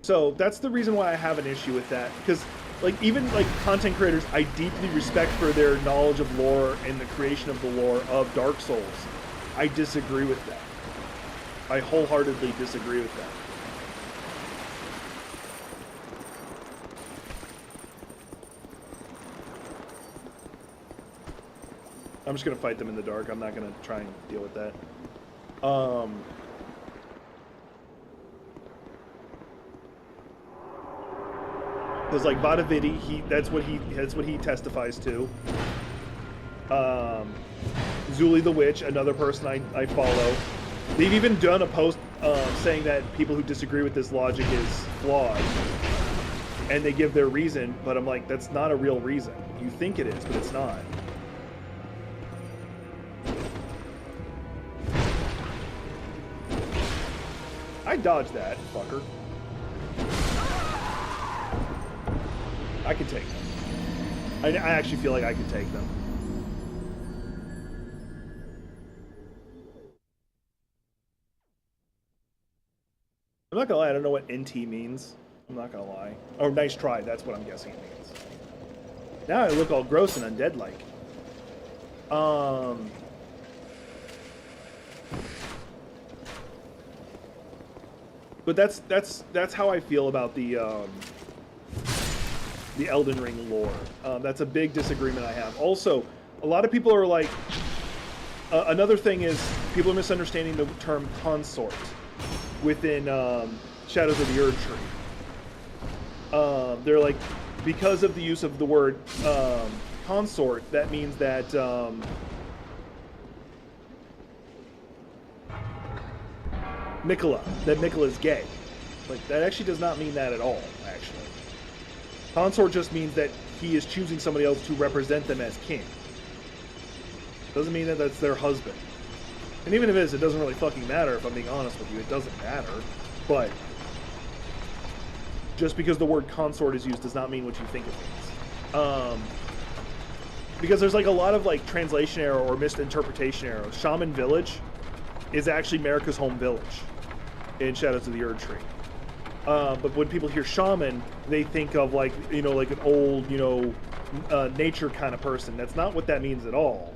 So that's the reason why I have an issue with that, because like even like content creators I deeply respect for their knowledge of lore and the creation of the lore of Dark Souls, I disagree with that. I wholeheartedly disagree with that. I'm just gonna fight them in the dark. I'm not gonna try and deal with that. Because like Vadavidi, that's what he testifies to. Zuli the Witch, another person I follow. They've even done a post saying that people who disagree with this logic is flawed, and they give their reason. But I'm like, that's not a real reason. You think it is, but it's not. I dodged that, fucker. I could take them. I actually feel like I could take them. I'm not gonna lie, I don't know what NT means. I'm not gonna lie. Oh, nice try, that's what I'm guessing it means. Now I look all gross and undead-like. But that's how I feel about the Elden Ring lore. That's a big disagreement I have. Also, a lot of people are like, another thing is people are misunderstanding the term consort within Shadows of the Erd Tree. They're like, because of the use of the word consort, that means that Miquella's gay. Like, that actually does not mean that at all, actually. Consort just means that he is choosing somebody else to represent them as king. Doesn't mean that that's their husband. And even if it is, it doesn't really fucking matter, if I'm being honest with you. It doesn't matter. But just because the word consort is used does not mean what you think it means. Because there's like a lot of like translation error or misinterpretation error. Shaman Village is actually Marika's home village in Shadows of the Erd Tree. But when people hear shaman, they think of like, you know, like an old, you know, nature kind of person. That's not what that means at all.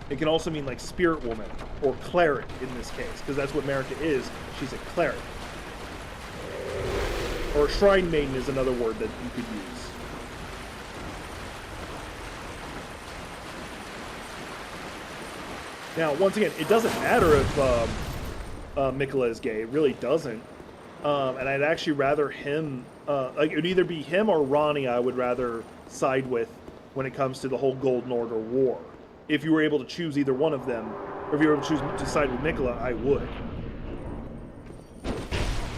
It can also mean like spirit woman or cleric in this case, because that's what Marika is. She's a cleric. Or shrine maiden is another word that you could use. Now, once again, it doesn't matter if Miquella is gay. It really doesn't. And I'd actually rather him... like, it would either be him or Ranni I would rather side with when it comes to the whole Golden Order war. If you were able to choose either one of them, or if you were able to choose to side with Miquella, I would.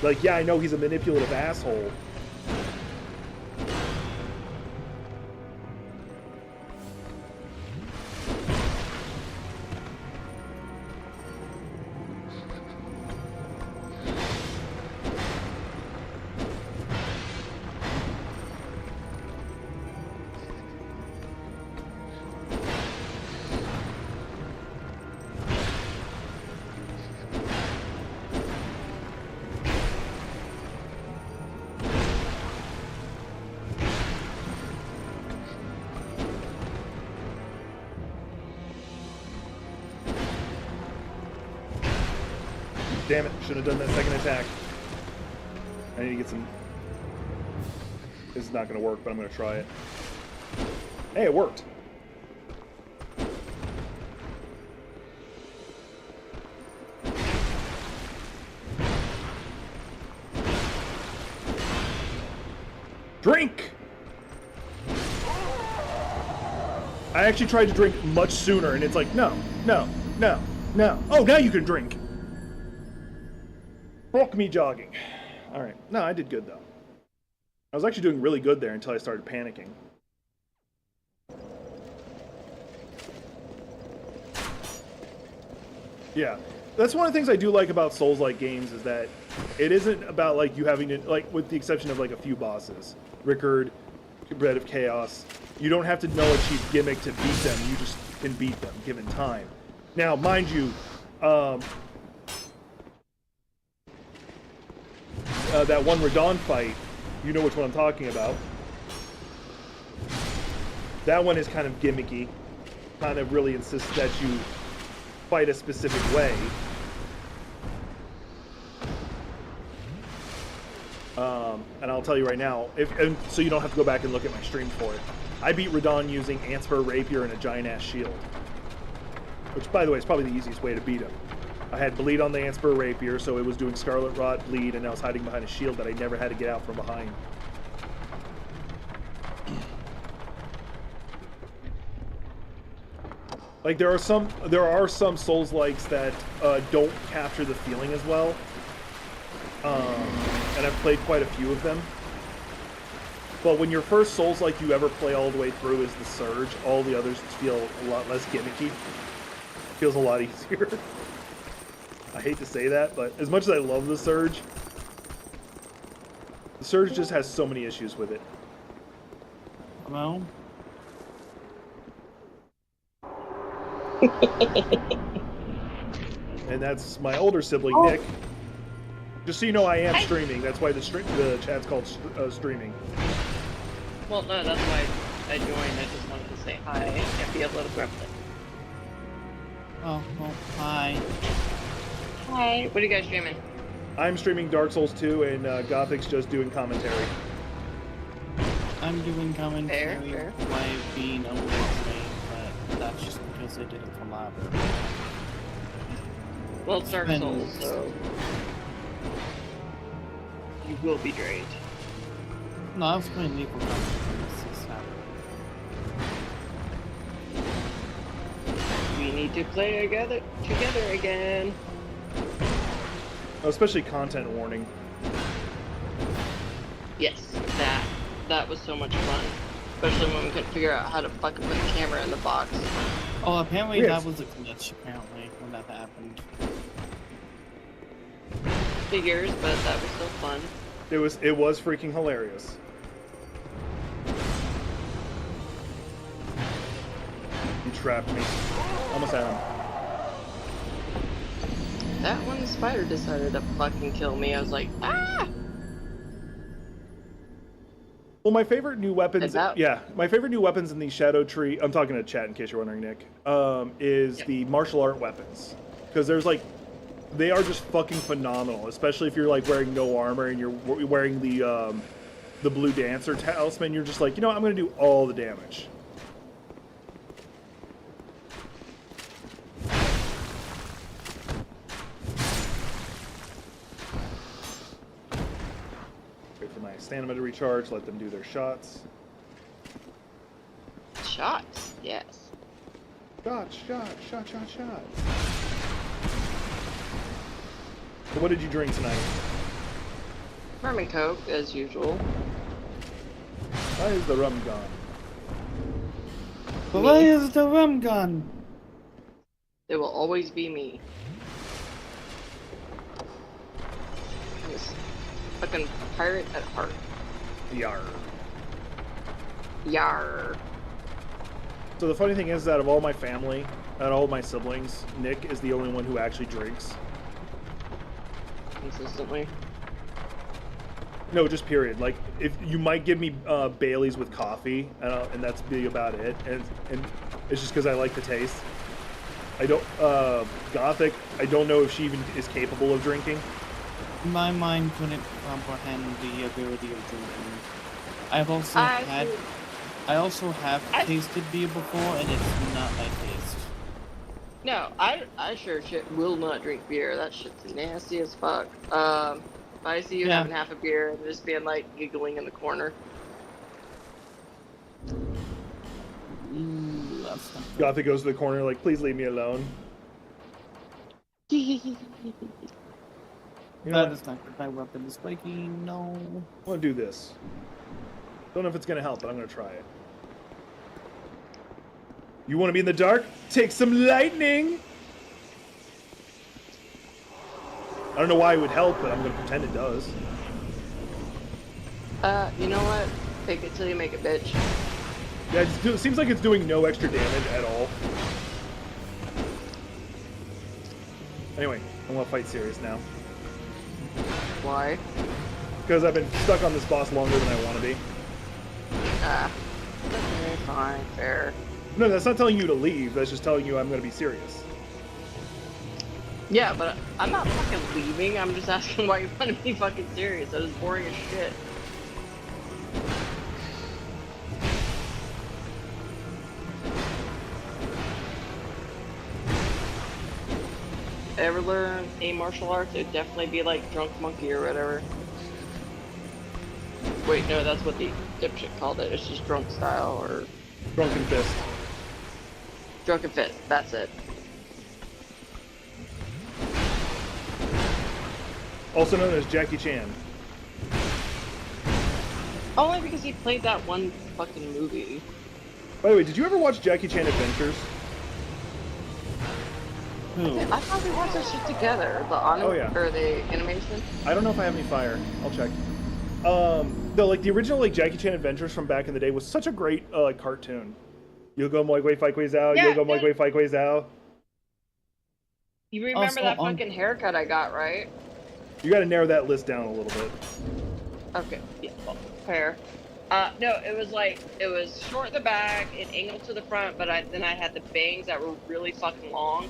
Like, yeah, I know he's a manipulative asshole. Damn it, should have done that second attack. I need to get some... This is not going to work, but I'm going to try it. Hey, it worked. Drink! I actually tried to drink much sooner, and it's like, no, no, no, no. Oh, now you can drink. Fuck me jogging. Alright. No, I did good, though. I was actually doing really good there until I started panicking. Yeah. That's one of the things I do like about Souls-like games is that it isn't about, like, you having to, like, with the exception of, like, a few bosses. Rickard, Bread of Chaos. You don't have to know a cheap gimmick to beat them. You just can beat them, given time. Now, mind you, that one Radon fight, you know which one I'm talking about. That one is kind of gimmicky. Kind of really insists that you fight a specific way. And I'll tell you right now, so you don't have to go back and look at my stream for it. I beat Radon using Antspur Rapier and a giant-ass shield. Which, by the way, is probably the easiest way to beat him. I had bleed on the Antspur Rapier, so it was doing Scarlet Rot, bleed, and I was hiding behind a shield that I never had to get out from behind. Like, there are some Souls-likes that don't capture the feeling as well. And I've played quite a few of them. But when your first Souls-like you ever play all the way through is the Surge, all the others feel a lot less gimmicky. Feels a lot easier. I hate to say that, but as much as I love the Surge just has so many issues with it. Hello? And that's my older sibling, Nick. Just so you know, I am streaming. That's why the chat's called streaming. Well, no, that's why I joined. I just wanted to say hi and be a little grumpy. Oh, well, hi. Hi. What are you guys streaming? I'm streaming Dark Souls 2, and Gothic's just doing commentary. I'm doing commentary Fair. by being a little late, but that's just because I did a collab. Well, it's Dark Spend- Souls, so you will be drained. No, I was playing Legal Commentary. This is happening. We need to play together again. Especially content warning. Yes, that was so much fun. Especially when we couldn't figure out how to fucking put the camera in the box. Oh, apparently Yes. that was a glitch, apparently, when that happened. Figures, but that was so fun. It was freaking hilarious. You trapped me. Almost had him. That one spider decided to fucking kill me. I was like, ah! Well, my favorite new weapons, Is my favorite new weapons in the Shadow Tree, I'm talking to chat in case you're wondering, Nick, is the martial art weapons. Because there's like, they are just fucking phenomenal, especially if you're like wearing no armor and you're wearing the Blue Dancer talisman, you're just like, you know what, I'm going to do all the damage. Wait for my stamina to recharge, let them do their shots. Shots, yes. Shot. So what did you drink tonight? Rum and Coke, as usual. Why is the rum gone? Where is the rum gun? It will always be me. I'm a fucking pirate at heart. Yar. Yar. So the funny thing is that of all my family, and all my siblings, Nick is the only one who actually drinks. Consistently. No, just period. Like, if you might give me Bailey's with coffee, and that's be about it. And it's just because I like the taste. I don't, Gothic, I don't know if she even is capable of drinking. My mind couldn't comprehend the ability of drinking. I've also I had. see. I also have I- tasted beer before, and it's not my taste. No, I sure shit will not drink beer. That shit's nasty as fuck. If I see you Yeah. having half a beer and just being like giggling in the corner. Ooh, that's not good. Gothic goes to the corner like, please leave me alone. You know That what? is not good. My weapon is breaking. No. I'm gonna do this. Don't know if it's gonna help, but I'm gonna try it. You wanna be in the dark? Take some lightning! I don't know why it would help, but I'm gonna pretend it does. You know what? Fake it till you make it, bitch. Yeah, it seems like it's doing no extra damage at all. Anyway, I want to fight Sirius now. Why? Because I've been stuck on this boss longer than I want to be. Okay, fine, fair. No, that's not telling you to leave. That's just telling you I'm going to be serious. Yeah, but I'm not fucking leaving. I'm just asking why you want to be fucking serious. That is boring as shit. Ever learn a martial arts? It'd definitely be like Drunk Monkey or whatever. Wait, no, that's what the dipshit called it. It's just Drunk Style or Drunken Fist. Drunken Fist. That's it. Also known as Jackie Chan. Only because he played that one fucking movie. By the way, did you ever watch Jackie Chan Adventures? Who? I thought we watched that shit together. The Oh, yeah. or the animation. I don't know if I have any fire. I'll check. No, like the original like Jackie Chan Adventures from back in the day was such a great cartoon. Yogo Moi Gui Fai Gui Zhao, Yeah, Yogo Moi yeah. Gui Fai Gui Zhao. You remember Also, that on- fucking haircut I got, right? You got to narrow that list down a little bit. Okay, yeah, well, fair. No, it was short in the back, it angled to the front, but then I had the bangs that were really fucking long.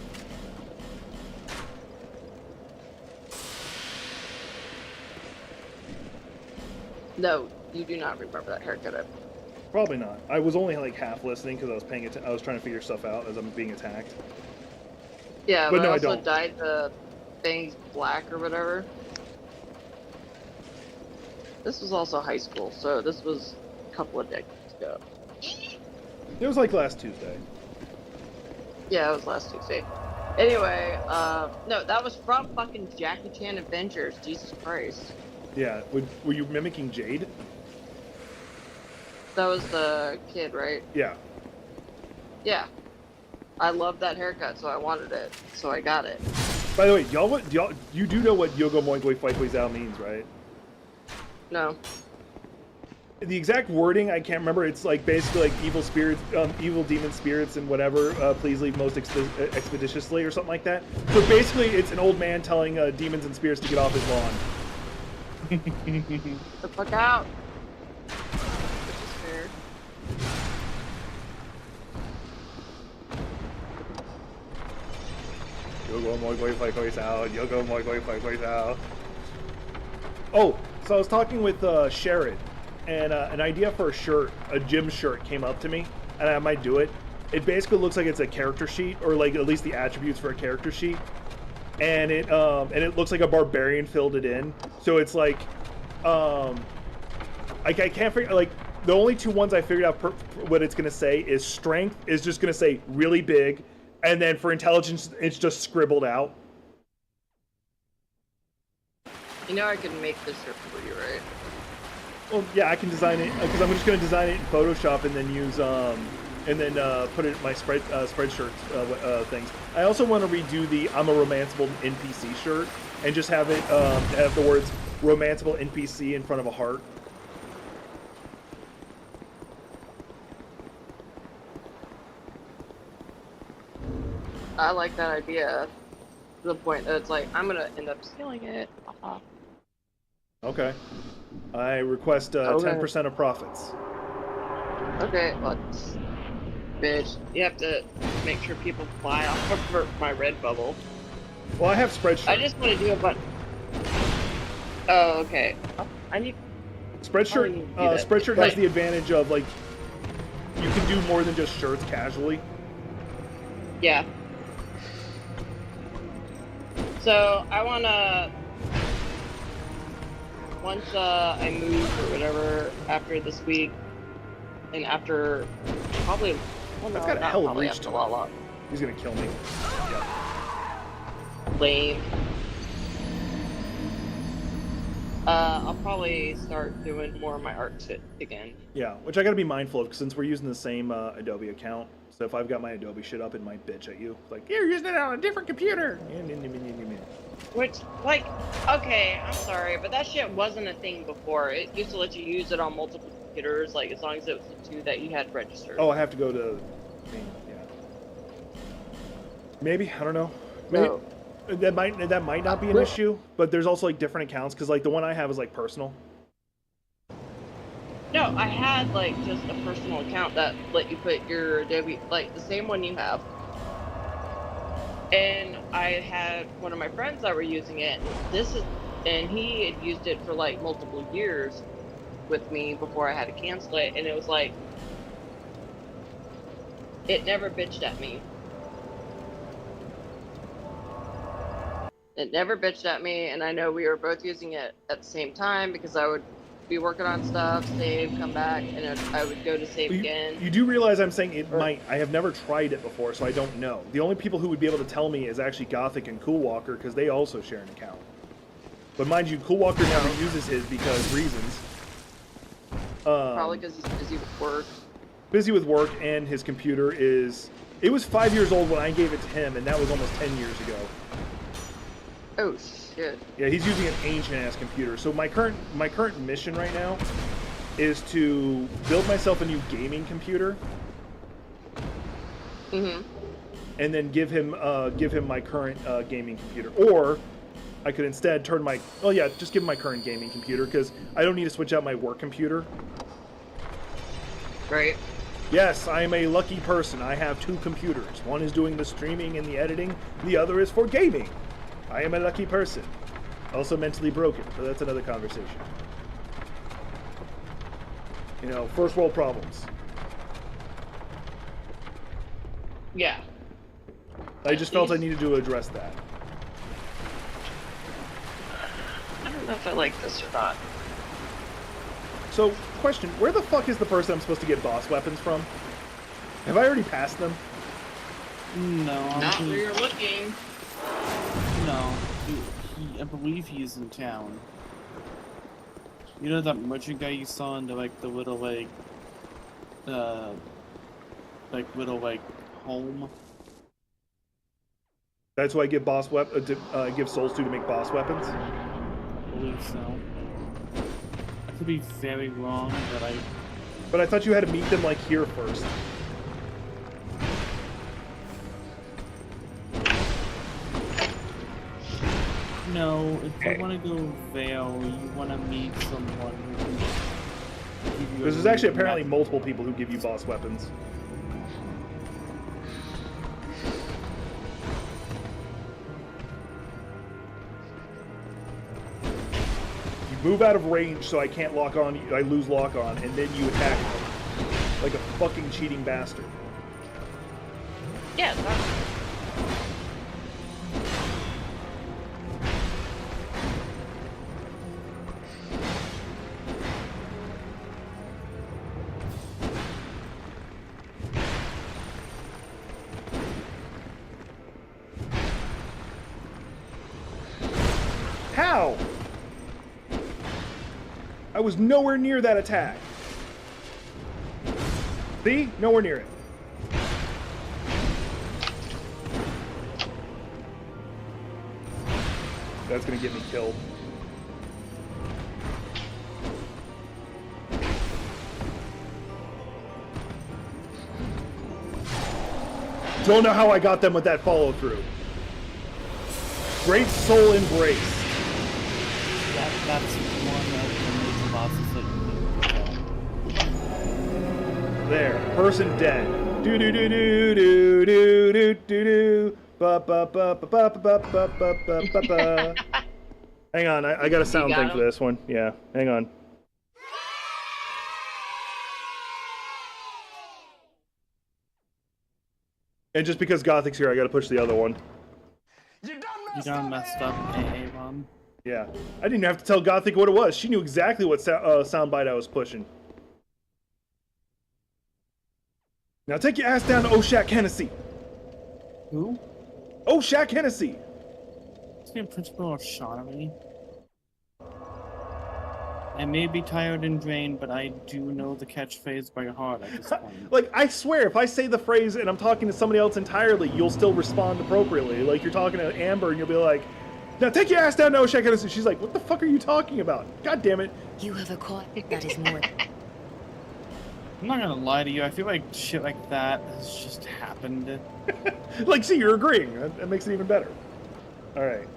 No, you do not remember that haircut. Probably not. I was only like half listening because I was paying I was trying to figure stuff out as I'm being attacked. Yeah, But but no, I I also don't. dyed the bangs black or whatever. This was also high school, so this was a couple of decades ago. It was like last Tuesday. Yeah, it was last Tuesday. Anyway, no, that was from fucking Jackie Chan Adventures. Jesus Christ. Yeah. Were you mimicking Jade? That was the kid, right? Yeah. Yeah. I loved that haircut, so I wanted it. So I got it. By the way, you do know what Yogo Moi Gui Fai Gui Zhao means, right? No. The exact wording I can't remember. It's like basically like evil spirits, evil demon spirits, and whatever. Please leave most expeditiously, or something like that. So basically, it's an old man telling demons and spirits to get off his lawn. Get the fuck out. Which is fair. Yogo Moi Gui Fai Gui Zhao. Yogo Moi Gui Fai Gui Zhao. Oh, so I was talking with Sherrod, and an idea for a shirt, a gym shirt, came up to me, and I might do it. It basically looks like it's a character sheet, or like at least the attributes for a character sheet, and it looks like a barbarian filled it in. So it's like, I can't figure like the only two ones I figured out what it's gonna say is strength is just gonna say really big, and then for intelligence it's just scribbled out. You know I can make this shirt for you, right? Well, yeah, I can design it because I'm just going to design it in Photoshop and then use and then put it in my spreadshirt things. I also want to redo the I'm a romanceable NPC shirt and just have it have the words romanceable NPC in front of a heart. I like that idea. To the point that it's like, I'm gonna end up stealing it. Okay. I request Okay. 10% of profits. Okay, bitch. You have to make sure people fly off of my red bubble. Well, I have Spreadshirt. I just want to do a bunch. Oh, okay. I need. Spreadshirt. need to do that. Spreadshirt has Like- the advantage of like you can do more than just shirts casually. Yeah. So I wanna. Once I move or whatever after this week, and after probably. Well, I've no, got a not hell of probably reach after to Lala. He's gonna kill me. Lame. I'll probably start doing more of my art shit again. Yeah, which I gotta be mindful of since we're using the same Adobe account. So if I've got my Adobe shit up, it might bitch at you. Like, you're using it on a different computer. Which, like, okay, I'm sorry, but that shit wasn't a thing before. It used to let you use it on multiple computers, like, as long as it was the two that you had registered. Oh, I have to go to. Yeah. Maybe I don't know. Maybe No. that might not be an issue, but there's also like different accounts because like the one I have is like personal. No, I had, like, just a personal account that let you put your Adobe, like, the same one you have. And I had one of my friends that were using it. And he had used it for, like, multiple years with me before I had to cancel it. And it was like, it never bitched at me. It never bitched at me, and I know we were both using it at the same time because I would be working on stuff, save, come back, and I would go to save again. You do realize I'm saying it might. I have never tried it before, so I don't know. The only people who would be able to tell me is actually Gothic and Cool Walker because they also share an account. But mind you, Cool Walker never uses his because reasons. Probably because he's busy with work. Busy with work, and his computer is. It was 5 years old when I gave it to him, and that was almost 10 years ago. Oh shit. Yeah, he's using an ancient ass computer. So my current mission right now is to build myself a new gaming computer. Mhm. And then give him my current gaming computer, or I could instead turn my just give him my current gaming computer because I don't need to switch out my work computer. Right. Yes, I am a lucky person. I have two computers. One is doing the streaming and the editing. The other is for gaming. I am a lucky person. Also mentally broken, but that's another conversation. You know, first world problems. Yeah. I just felt I needed to address that. I don't know if I like this or not. So, question, where the fuck is the person I'm supposed to get boss weapons from? Have I already passed them? No, Not where you're looking. no. I believe he's in town. You know that merchant guy you saw in the the little home? That's who I give give souls to make boss weapons? I believe so. I could be very wrong, But I thought you had to meet them like here first. No, if you want to go Vale, you want to meet someone who can give you Because there's actually apparently multiple people who give you boss weapons. You move out of range so I can't lock on, I lose lock on, and then you attack me. Like a fucking cheating bastard. Yeah, that's... How? I was nowhere near that attack. See? Nowhere near it. That's gonna get me killed. Don't know how I got them with that follow through. Great soul embrace. That's one of the major bosses that you need to kill. There, person dead. Do do do do do do do do do. Ba ba ba ba ba ba ba ba ba ba ba. Hang on, I got a sound got thing for him? this one. Yeah, hang on. And just because Gothic's here, I gotta push the other one. You done messed up, AA Ron. Yeah. I didn't even have to tell Gothic what it was. She knew exactly what soundbite I was pushing. Now take your ass down to Oshak Hennessy. Who? Oshak Hennessy. Is he a principal of Shawnee? I may be tired and drained, but I do know the catchphrase by heart at this point. Like, I swear, if I say the phrase and I'm talking to somebody else entirely, you'll still respond appropriately. Like, you're talking to Amber and you'll be like, now take your ass down to Oshak Hennessy. She's like, what the fuck are you talking about? God damn it. You have acquired. That is more. I'm not gonna lie to you, I feel like shit like that has just happened. Like, see, you're agreeing. That makes it even better. Alright.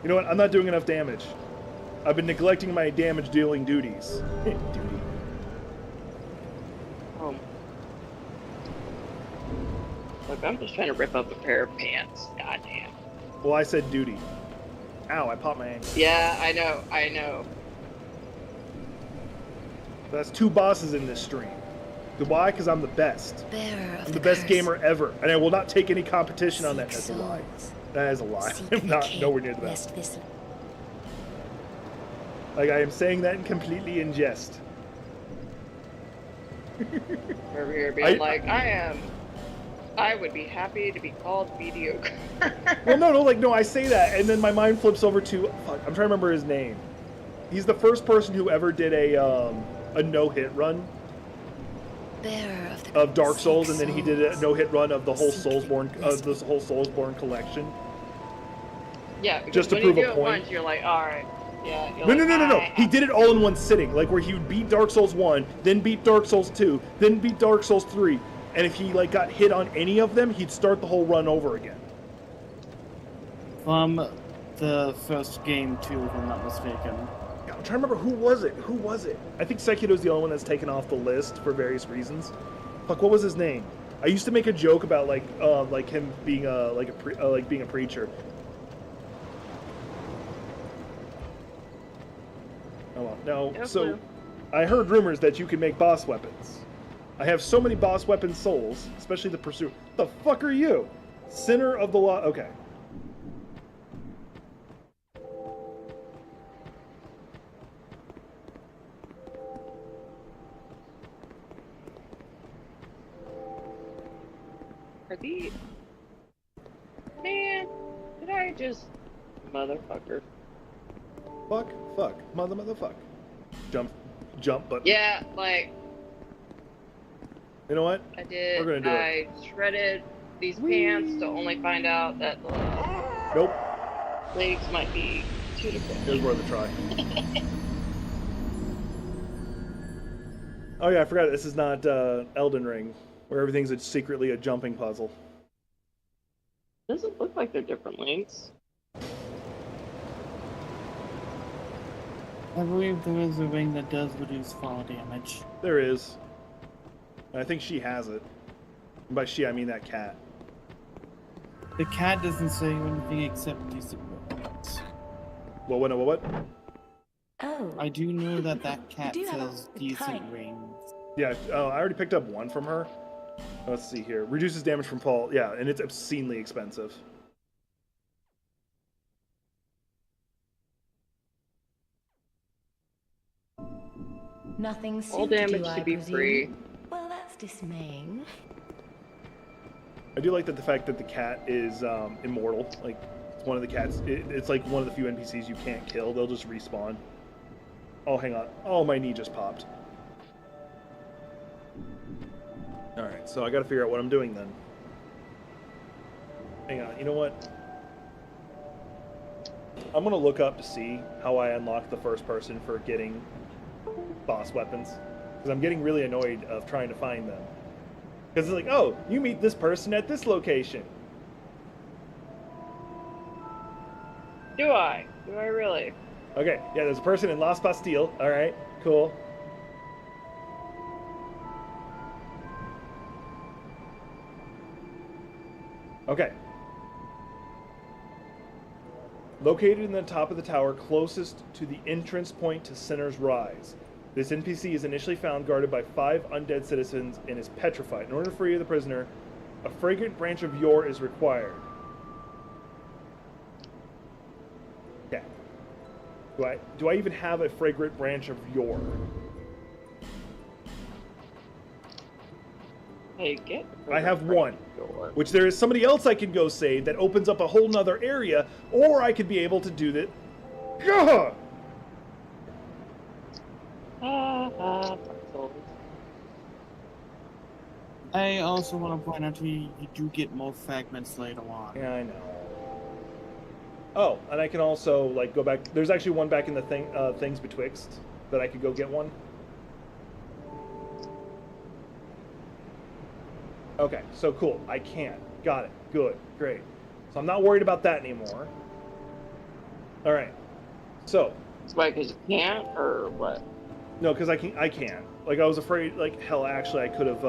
You know what? I'm not doing enough damage. I've been neglecting my damage dealing duties. Duty. Look, I'm just trying to rip up a pair of pants. God damn. Well, I said duty. Ow, I popped my ankle. Yeah, I know, I know. That's 2 bosses in this stream. Why? Because I'm the best. Bearer of I'm the best curse. gamer ever. And I will not take any competition on that. Seek That's a lie. souls. That is a lie. Seek I'm the not king, nowhere near the lest best. this Like, I am saying that completely in jest. Over here being I would be happy to be called mediocre. Well, no, I say that, and then my mind flips over to, fuck, I'm trying to remember his name. He's the first person who ever did a no-hit run bearer of the of Dark seek Souls, and then he did a souls. no-hit run of the whole Seek Soulsborne, this whole Soulsborne collection. Yeah, because Just to when prove you a do it point. once, you're like, alright. Yeah, you're No, like, no. He did it all in one sitting, like where he would beat Dark Souls 1, then beat Dark Souls 2, then beat Dark Souls 3, and if he like got hit on any of them, he'd start the whole run over again. From the first game, too, if I'm not mistaken. Yeah, I'm trying to remember who was it. I think Sekiro's the only one that's taken off the list for various reasons. Fuck, what was his name? I used to make a joke about like him being being a preacher. Oh well. Now, Yeah, so blue. I heard rumors that you can make boss weapons. I have so many boss weapon souls, especially the pursuit. The fuck are you? Sinner of the law. Okay. Are these... Man, did I just... Motherfucker. Fuck, motherfuck. Jump button. Yeah, like, You know what? I did. We're gonna do I shredded these pants to only find out that the Nope. legs might be too different. It was worth a try. Oh yeah, I forgot. This is not Elden Ring, where everything's secretly a jumping puzzle. Doesn't look like they're different links. I believe there is a ring that does reduce fall damage. There is. And I think she has it. And by she, I mean that cat. The cat doesn't say anything except decent words. What? Oh, I do know that that cat do have sells a decent kind. rings. Yeah, I already picked up one from her. Let's see here. Reduces damage from fall. Yeah, and it's obscenely expensive. nothing All suited damage you, I to be presume? free. Well, that's dismaying. I do like that the fact that the cat is immortal. Like, it's one of the cats. It's like one of the few NPCs you can't kill. They'll just respawn. Oh, hang on. Oh, my knee just popped. Alright, so I gotta figure out what I'm doing then. Hang on, you know what? I'm gonna look up to see how I unlock the first person for getting boss weapons. Because I'm getting really annoyed of trying to find them. Because it's like, oh, you meet this person at this location. Do I? Do I really? Okay, yeah, there's a person in Las Bastille. Alright, cool. Okay. Located in the top of the tower closest to the entrance point to Sinner's Rise. This NPC is initially found guarded by 5 undead citizens and is petrified. In order to free the prisoner, a fragrant branch of yore is required. Okay. Do I even have a fragrant branch of yore? Hey, get. I have one, which there is somebody else I can go save that opens up a whole nother area, or I could be able to do that. Gah! I also want to point out to you, you do get more fragments later on. Yeah, I know. Oh, and I can also like go back. There's actually one back in the things betwixt that I could go get one. Okay, so cool. I can. Got it. Good. Great. So I'm not worried about that anymore. All right. So. Why? Because you can't, or what? No, because I can. Like I was afraid. Like hell, actually, I could have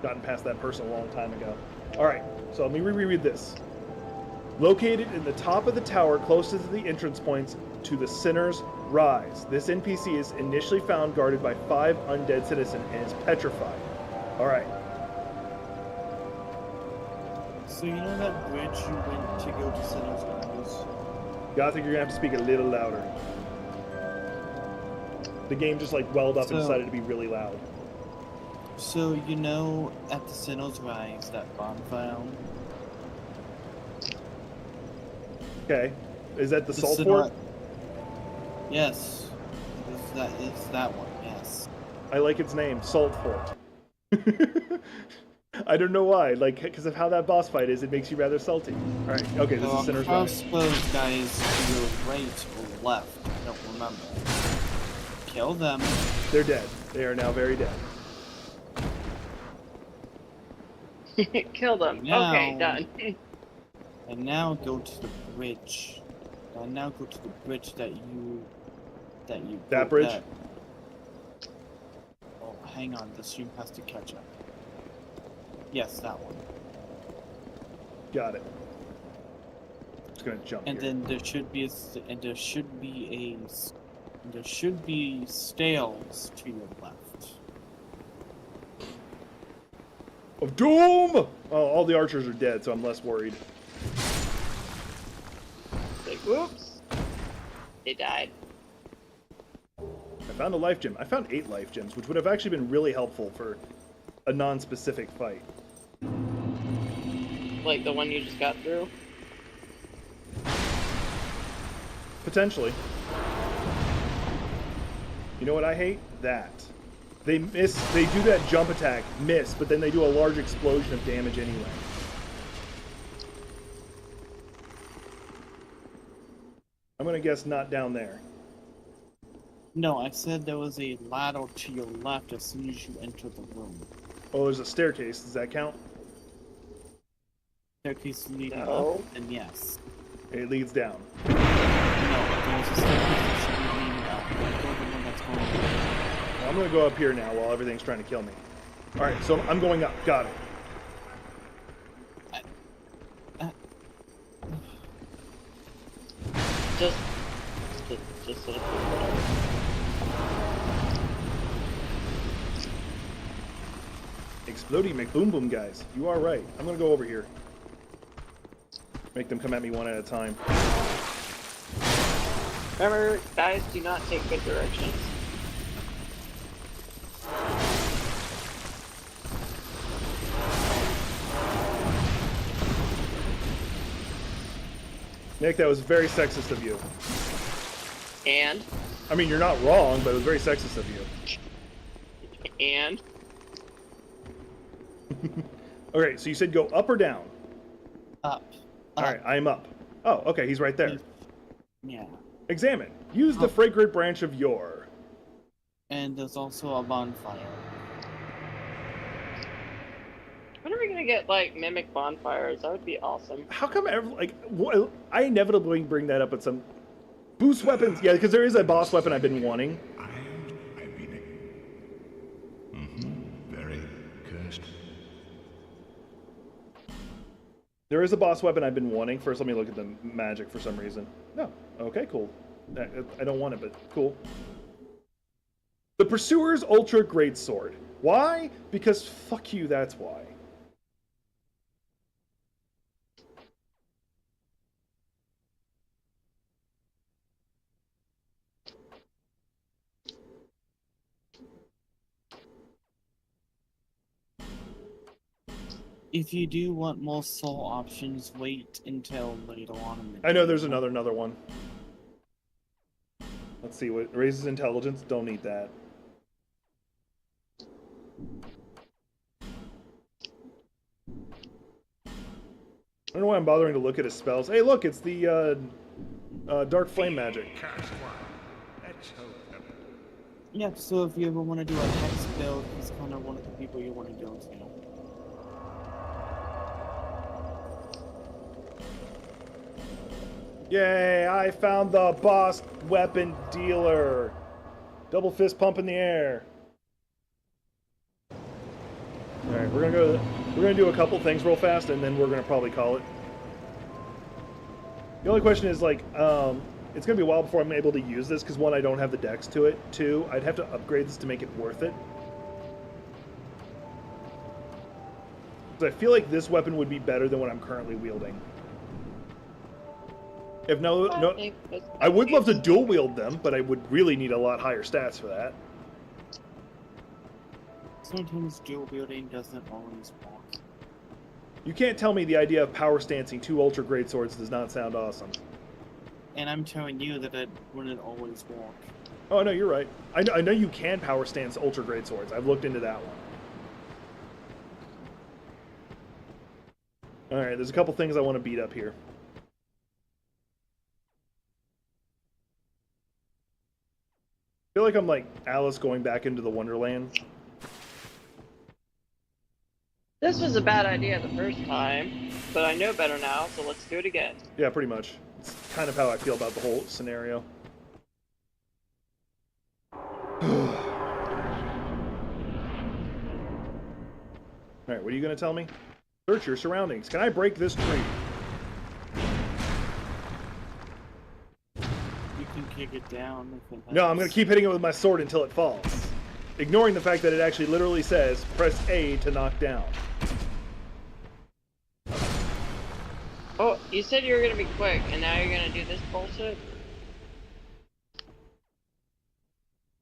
gotten past that person a long time ago. All right. So let me reread this. Located in the top of the tower closest to the entrance points to the Sinner's Rise. This NPC is initially found guarded by 5 undead citizens and is petrified. All right. So you know that bridge you went to go to Sinner's Rise? Yeah, I think you're gonna have to speak a little louder. The game just like welled up and decided to be really loud. So you know at the Sinner's Rise, that bonfire? Okay. Is that the Salt Sinner- Fort? Yes. It's that one, yes. I like its name, Salt Fort. I don't know why, like, because of how that boss fight is, it makes you rather salty. Alright, okay, this is Sinner's Rise. Crossbows guys to your right or left, I don't remember. Kill them. They're dead. They are now very dead. Kill them. Now- Okay, done. And now go to the bridge. And now go to the bridge that you That bridge? Oh, hang on, the stream has to catch up. Yes, that one. Got it. Just gonna jump And here. then there should be stales to your left. Of Doom! Oh, all the archers are dead, so I'm less worried. Like, whoops. They died. I found a life gem. I found 8 life gems, which would have actually been really helpful for a non-specific fight. Like the one you just got through. Potentially. You know what I hate? That. They do that jump attack, miss, but then they do a large explosion of damage anyway. I'm gonna guess not down there. No, I said there was a ladder to your left as soon as you enter the room. Oh, there's a staircase. Does that count? Staircase leading No. up, and yes. It leads down. No, there's a staircase that should be leading up. Don't go the one that's going up. Well, I'm gonna go up here now while everything's trying to kill me. Alright, so I'm going up. Got it. Just sort of. Exploding McBoom Boom guys. You are right. I'm gonna go over here. Make them come at me one at a time. Remember, guys, do not take good directions. Nick, that was very sexist of you. And I mean, you're not wrong, but it was very sexist of you. Okay, so you said go up or down? Up. Alright, I am up. Oh, okay, he's right there. Yeah. Examine. Use the fragrant branch of yore. And there's also a bonfire. when are we gonna get like mimic bonfires? That would be awesome. How come I inevitably bring that up at some boost weapons? Yeah, because there is a boss weapon I've been wanting. I've been very cursed. There is a boss weapon I've been wanting. First, let me look at the magic for some reason. No. Okay, cool. I don't want it, but cool. The Pursuer's Ultra Great Sword. Why? Because fuck you, that's why. If you do want more soul options, wait until later on in the I know game. there's another one. Let's see, what raises intelligence? Don't need that. I don't know why I'm bothering to look at his spells. Hey, look, it's the Dark Flame magic. Catch one. Let's hope them. Yeah, so if you ever want to do a hex build, he's kind of one of the people you want to go to. Yay, I found the boss weapon dealer. Double fist pump in the air. Alright, we're gonna do a couple things real fast and then we're gonna probably call it. The only question is like, it's gonna be a while before I'm able to use this because one, I don't have the dex to it. Two, I'd have to upgrade this to make it worth it. Because I feel like this weapon would be better than what I'm currently wielding. If I would love to dual wield them, but I would really need a lot higher stats for that. Sometimes dual wielding doesn't always work. You can't tell me the idea of power stancing 2 ultra great swords does not sound awesome. And I'm telling you that it wouldn't always work. Oh no, you're right. I know you can power stance ultra great swords. I've looked into that one. All right, there's a couple things I want to beat up here. I feel like I'm like Alice going back into the Wonderland. This was a bad idea the first time, but I know better now, so let's do it again. Yeah, pretty much. It's kind of how I feel about the whole scenario. Alright, what are you going to tell me? Search your surroundings. Can I break this tree? You can kick it down if it No, I'm going to keep hitting it with my sword until it falls. Ignoring the fact that it actually literally says, press A to knock down. Oh, you said you were gonna be quick, and now you're gonna do this bullshit?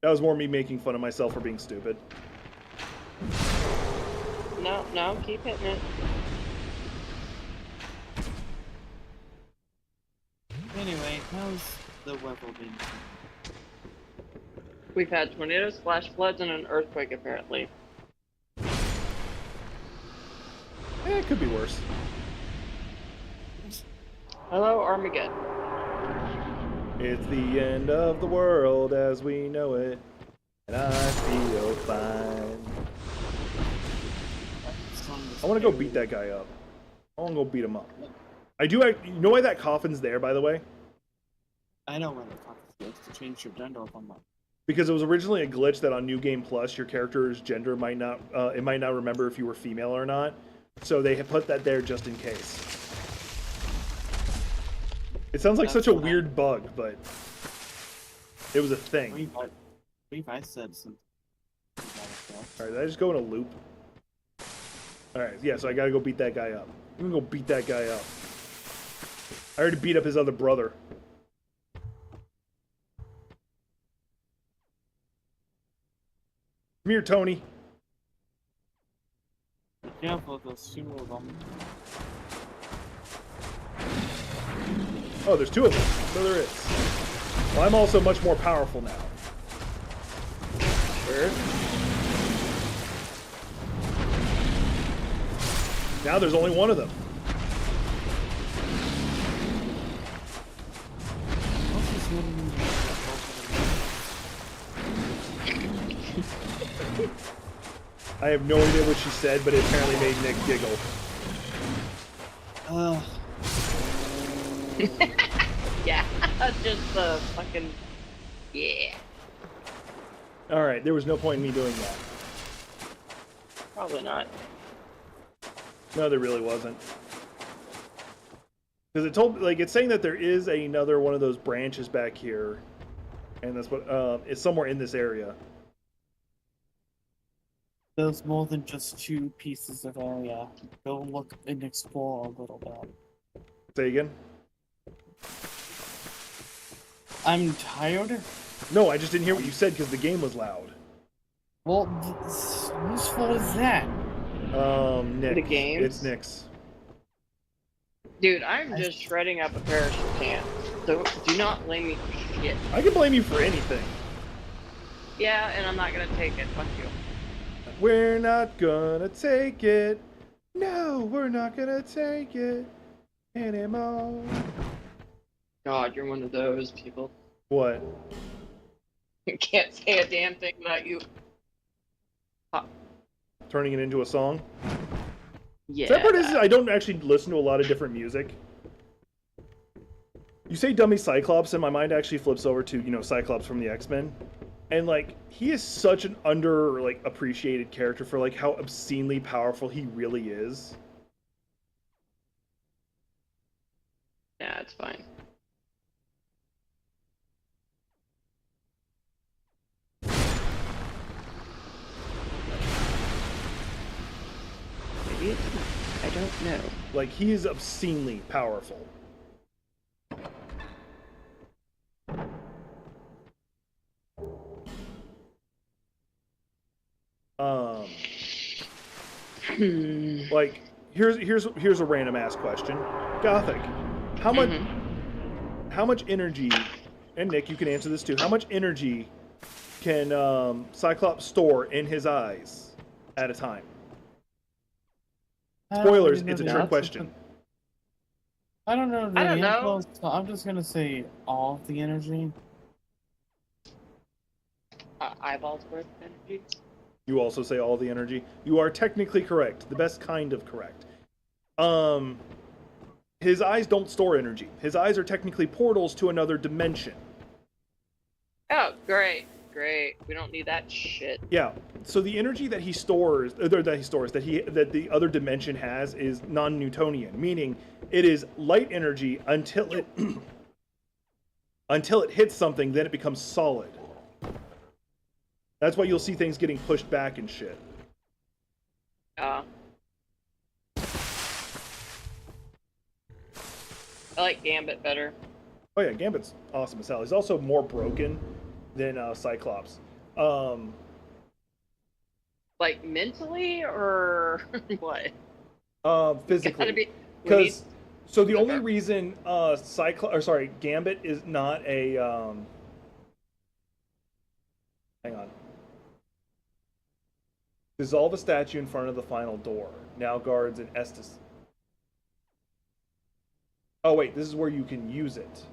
That was more me making fun of myself for being stupid. No, keep hitting it. Anyway, how's the weather been? We've had tornadoes, flash floods, and an earthquake, apparently. It could be worse. Hello, Armageddon. It's the end of the world as we know it, and I feel fine. I want to go beat that guy up. I want to go beat him up. You know why that coffin's there, by the way? I know when the coffee goes to change your gender up on my. Because it was originally a glitch that on New Game Plus, your character's gender might not remember if you were female or not. So they have put that there just in case. It sounds like such a weird bug, but it was a thing. I believe I said something. Alright, did I just go in a loop? Alright, yeah, so I gotta go beat that guy up. I'm gonna go beat that guy up. I already beat up his other brother. Come here, Tony. Be careful, there's 2 of them. Oh, there's 2 of them. So there is. Well, I'm also much more powerful now. Sure. Now there's only 1 of them. I have no idea what she said, but it apparently made Nick giggle. Yeah, just the fucking... Yeah. Alright, there was no point in me doing that. Probably not. No, there really wasn't. Because it told, like, it's saying that there is another one of those branches back here, and that's what it's somewhere in this area. There's more than just 2 pieces of area. Go look and explore a little bit. Say again? I'm tired. No, I just didn't hear what you said because the game was loud. Well, whose fault is that? Nick. The games? It's Nick's. Dude, I'm just shredding up a parachute can. So do not blame me for shit. I can blame you for anything. Yeah, and I'm not gonna take it. Fuck you. We're not gonna take it. No, we're not gonna take it anymore. God, you're one of those people. What? You can't say a damn thing about you. Turning it into a song? Yeah. That part is, I don't actually listen to a lot of different music. You say Dummy Cyclops, and my mind actually flips over to, you know, Cyclops from the X-Men. And, like, he is such an appreciated character for, like, how obscenely powerful he really is. Yeah, it's fine. Maybe it's not. I don't know. Like, he is obscenely powerful. Like, here's a random ass question. Gothic, how much energy, and Nick, you can answer this too, how much energy can Cyclops store in his eyes at a time? Spoilers, it's a trick question. I don't know. I don't know. So I'm just gonna say all of the energy. Eyeballs worth of energy. You also say all the energy. You are technically correct. The best kind of correct. His eyes don't store energy. His eyes are technically portals to another dimension. Oh, great. Great. We don't need that shit. Yeah. So the energy that he stores, that the other dimension has, is non-Newtonian, meaning it is light energy until it until it hits something, then it becomes solid. That's why you'll see things getting pushed back and shit. I like Gambit better. Oh yeah, Gambit's awesome as hell. He's also more broken than Cyclops. Like mentally or what? Physically. Gotta be. So the only reason Gambit is not a hang on. Dissolve a statue in front of the final door. Now guards an Estus. Oh wait, this is where you can use it.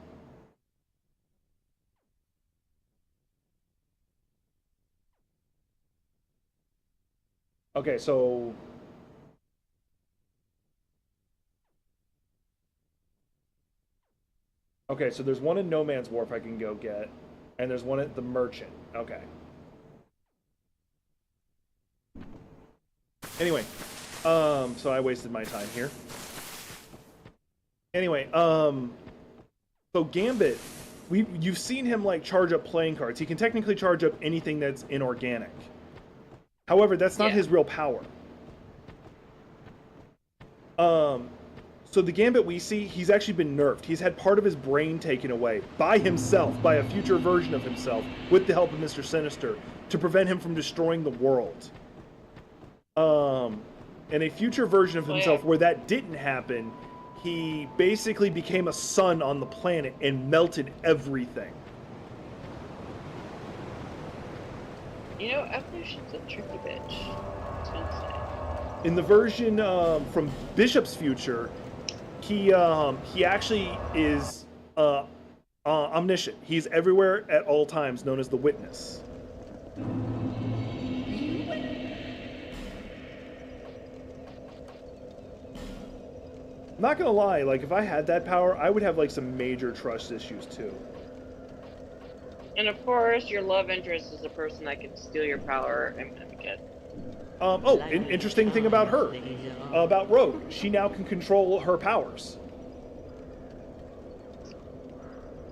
Okay, so there's one in No Man's Wharf I can go get, and there's one at the Merchant. Okay. Anyway, so I wasted my time here. Anyway, so Gambit, you've seen him like charge up playing cards. He can technically charge up anything that's inorganic. However, that's not his real power. So the Gambit we see, he's actually been nerfed. He's had part of his brain taken away by himself, by a future version of himself, with the help of Mr. Sinister, to prevent him from destroying the world. In a future version of himself where that didn't happen, he basically became a sun on the planet and melted everything. You know, evolution's a tricky bitch. I was gonna say. In the version from Bishop's future, he actually is omniscient. He's everywhere at all times, known as the Witness. I'm not gonna lie, like if I had that power, I would have like some major trust issues too. And of course, your love interest is the person that can steal your power and get. Interesting thing about her, about Rogue, she now can control her powers.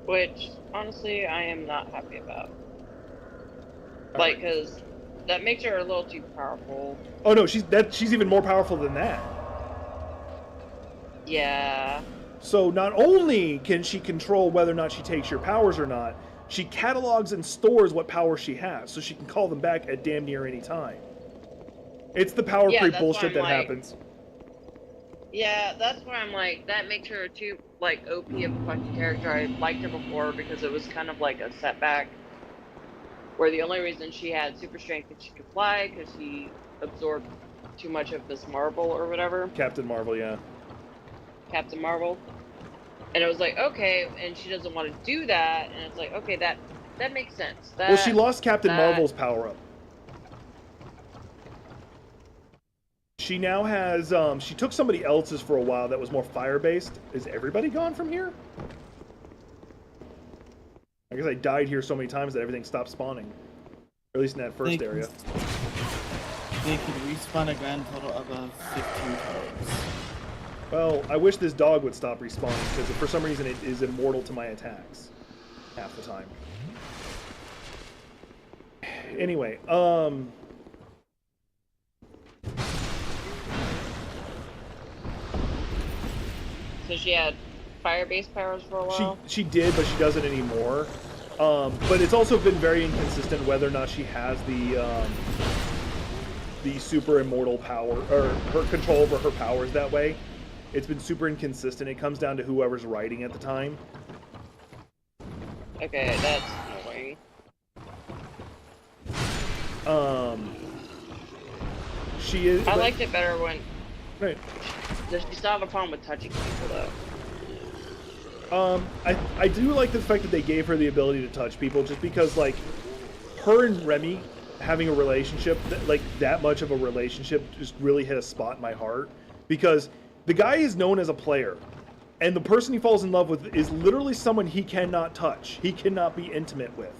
which honestly I am not happy about. Like, because that makes her a little too powerful. Oh no, she's even more powerful than that. Yeah. So not only can she control whether or not she takes your powers or not, she catalogs and stores what powers she has, so she can call them back at damn near any time. It's the power Yeah, creep that's why bullshit I'm that like- happens. Yeah, that's why I'm like, that makes her too, like, OP of a fucking character. I liked her before because it was kind of like a setback. Where the only reason she had super strength is she could fly because she absorbed too much of this Marvel or whatever. Captain Marvel, yeah. Captain Marvel. And it was like, okay, and she doesn't want to do that, and it's like, okay, that makes sense. Well, she lost Captain that- Marvel's power up. She now has, she took somebody else's for a while that was more fire-based. Is everybody gone from here? I guess I died here so many times that everything stopped spawning. Or at least in that first area. They could respawn a grand total of 15 times. Well, I wish this dog would stop respawning, because for some reason it is immortal to my attacks. Half the time. Anyway, So she had fire-based powers for a while. She did, but she doesn't anymore. But it's also been very inconsistent whether or not she has the super immortal power, or her control over her powers that way. It's been super inconsistent. It comes down to whoever's writing at the time. Okay, that's annoying. She is. I liked it better when. Right. Does she still have a problem with touching people though? I do like the fact that they gave her the ability to touch people, just because, like, her and Remy having a relationship, like, that much of a relationship, just really hit a spot in my heart. Because the guy is known as a player, and the person he falls in love with is literally someone he cannot touch. He cannot be intimate with.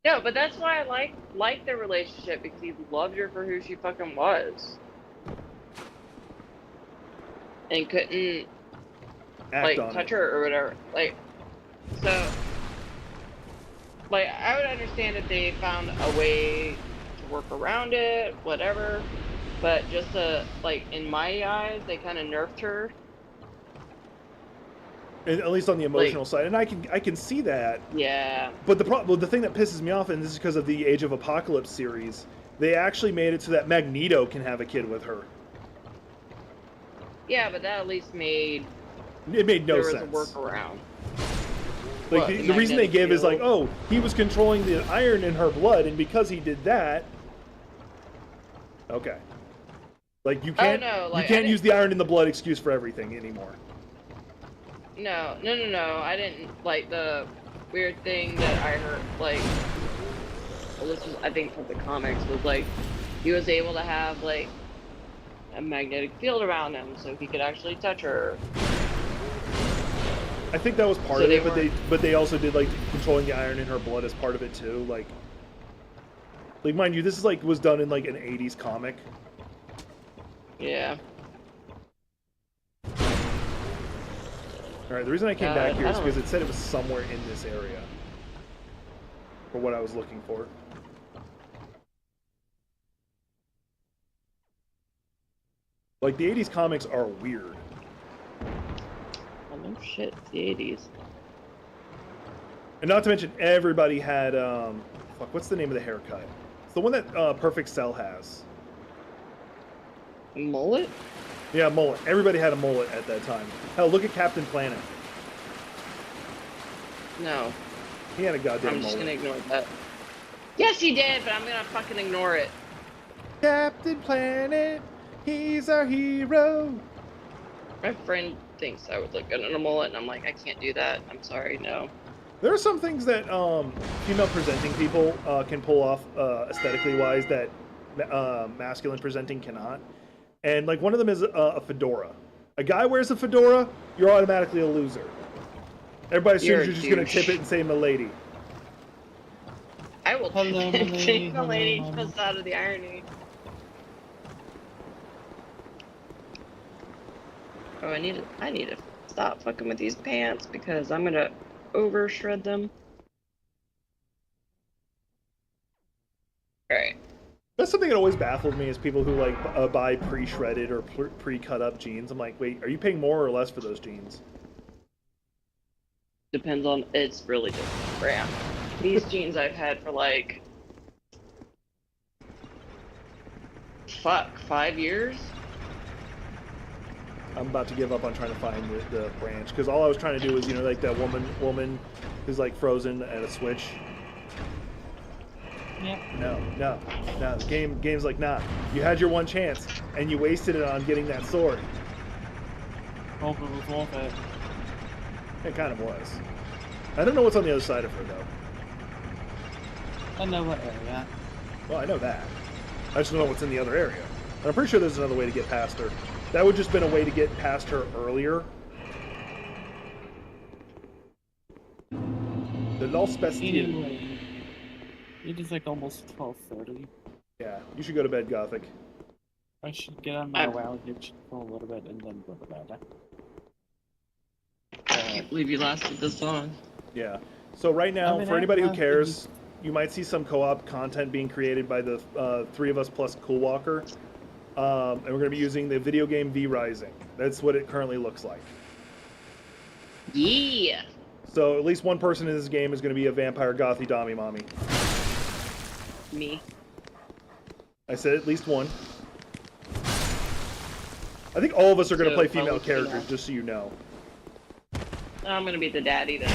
No, but that's why I like their relationship, because he loved her for who she fucking was. And couldn't Act on touch it. her or whatever. Like, so, like, I would understand if they found a way to work around it, whatever. But just like, in my eyes, they kind of nerfed her. At least on the emotional side, and I can see that. Yeah. But the thing that pisses me off, and this is because of the Age of Apocalypse series, they actually made it so that Magneto can have a kid with her. Yeah, but that at least made It made no there sense. was a workaround. Like, What, the reason they magnetic give is like, field? oh, he was controlling the iron in her blood, and because he did that, okay. Like, you can't no, like, you I can't didn't- use the iron in the blood excuse for everything anymore. No. I didn't like the weird thing that I heard. Like, well, this was, I think, from the comics, was like he was able to have like a magnetic field around him, so he could actually touch her. I think that was part So of they it, but they also did like controlling the iron in her blood as part of it too. Like mind you, this is was done in like an '80s comic. Yeah. All right, the reason I came back here I is don't- because it said it was somewhere in this area for what I was looking for. Like, the 80s comics are weird. Oh no shit, it's the 80s. And not to mention, everybody had, fuck, what's the name of the haircut? It's the one that Perfect Cell has. A mullet? Yeah, mullet. Everybody had a mullet at that time. Hell, look at Captain Planet. No. He had a goddamn I'm just mullet. gonna ignore that. Yes, he did, but I'm gonna fucking ignore it. Captain Planet, he's our hero. My friend thinks I would look good in a mullet, and I'm like, I can't do that. I'm sorry, no. There are some things that female presenting people can pull off aesthetically wise that masculine presenting cannot. And like one of them is a fedora. A guy wears a fedora, you're automatically a loser. Everybody assumes You're a you're just gonna douche. tip it and say "milady." I will Hello, take milady, the lady hello. just out of the irony. Oh, I need a stop fucking with these pants because I'm gonna over shred them. Alright. That's something that always baffled me is people who like buy pre-shredded or pre-cut up jeans. I'm like, wait, are you paying more or less for those jeans? Depends on, it's really different brand. These jeans I've had for like, fuck, 5 years? I'm about to give up on trying to find the branch because all I was trying to do was, you know, like that woman who's like frozen at a switch. Yep. No. The game's like, nah. You had your one chance and you wasted it on getting that sword. Hope it was worth it. It kind of was. I don't know what's on the other side of her though. I know what area. Well, I know that. I just don't know what's in the other area. And I'm pretty sure there's another way to get past her. That would just been a way to get past her earlier. The Lost Bastille. Anyway, it is like almost 12:30. Yeah, you should go to bed, Gothic. I should get on my WoW hitch for a little bit and then go to bed. I can't believe you lasted this long. Yeah. So right now, I mean, for anybody who I- cares, you might see some co-op content being created by the three of us plus Cool Walker. And we're going to be using the video game V Rising. That's what it currently looks like. Yeah. So at least one person in this game is going to be a vampire gothy dommy mommy. Me. I said at least one. I think all of us are going to So, play female probably characters, female. just so you know. I'm gonna be the daddy then.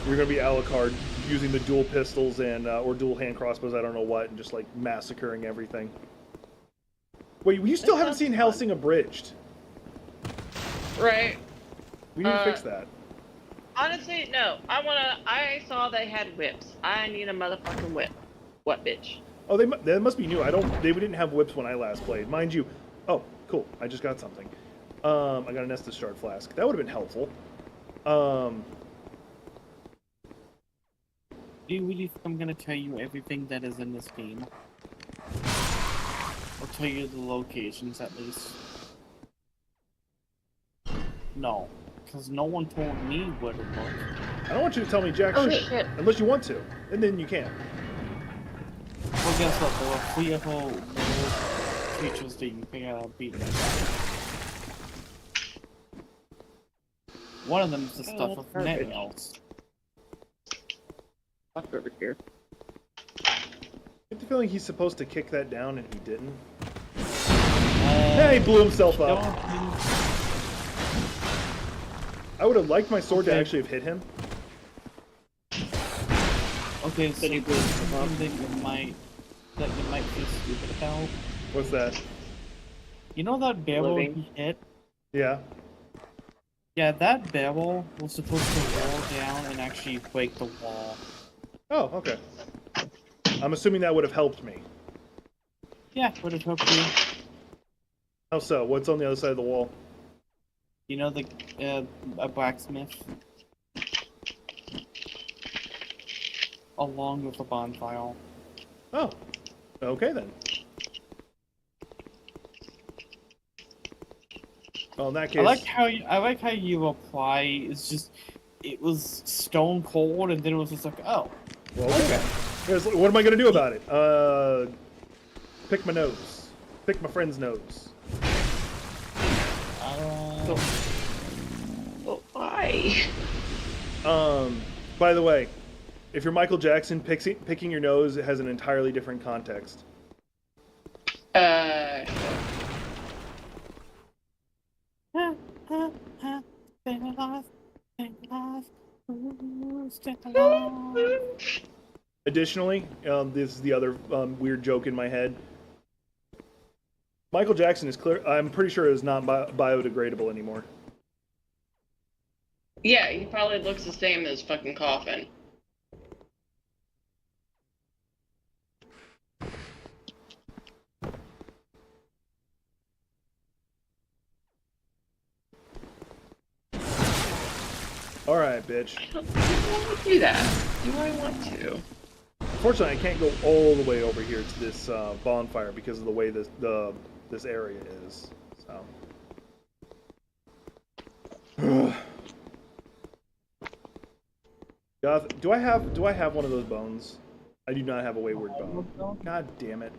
You're going to be Alucard using the dual pistols and or dual hand crossbows, I don't know what, and just like massacring everything. Wait, you still That haven't sounds seen fun. Hellsing Abridged. Right. We need to fix that. Honestly, no. I saw they had whips. I need a motherfucking whip. What bitch? Oh, that must be new. They didn't have whips when I last played, mind you. Oh, cool. I just got something. I got an Estus Shard flask. That would have been helpful. Do you really think I'm gonna tell you everything that is in this game? I'll tell you the locations at least. No, because no one told me where to look. I don't want you to tell me jack Oh, shit, shit. unless you want to, and then you can. Well, guess what? There were 3 little creatures that you can beat. One of them is the stuff of garbage. nails. Fuck over here. I get the feeling he's supposed to kick that down and he didn't. Uh, Hey, he blew himself don't up. you- I would have liked my sword to Okay. actually have hit him. Okay, so Then you blew himself up. something that you might feel stupid about. What's that? You know that barrel Living. he hit? Yeah. Yeah, that barrel was supposed to roll down and actually break the wall. Oh, okay. I'm assuming that would have helped me. Yeah, would have helped you. How so? What's on the other side of the wall? You know a blacksmith? Along with a bonfire. Oh. Okay then. Well, in that case, I like how you apply. It's just it was stone cold, and then it was just like, oh, well, okay. Here's, what am I gonna do about it? Pick my nose. Pick my friend's nose. Well, why? By the way, if you're Michael Jackson, picking your nose has an entirely different context. Additionally, this is the other weird joke in my head. Michael Jackson is clear. I'm pretty sure is not biodegradable anymore. Yeah, he probably looks the same as fucking Coffin. All right, bitch. I don't want to do that. Do I want to? Unfortunately, I can't go all the way over here to this bonfire because of the way this area is. So Goth, do I have one of those bones? I do not have a wayward bone. God damn it.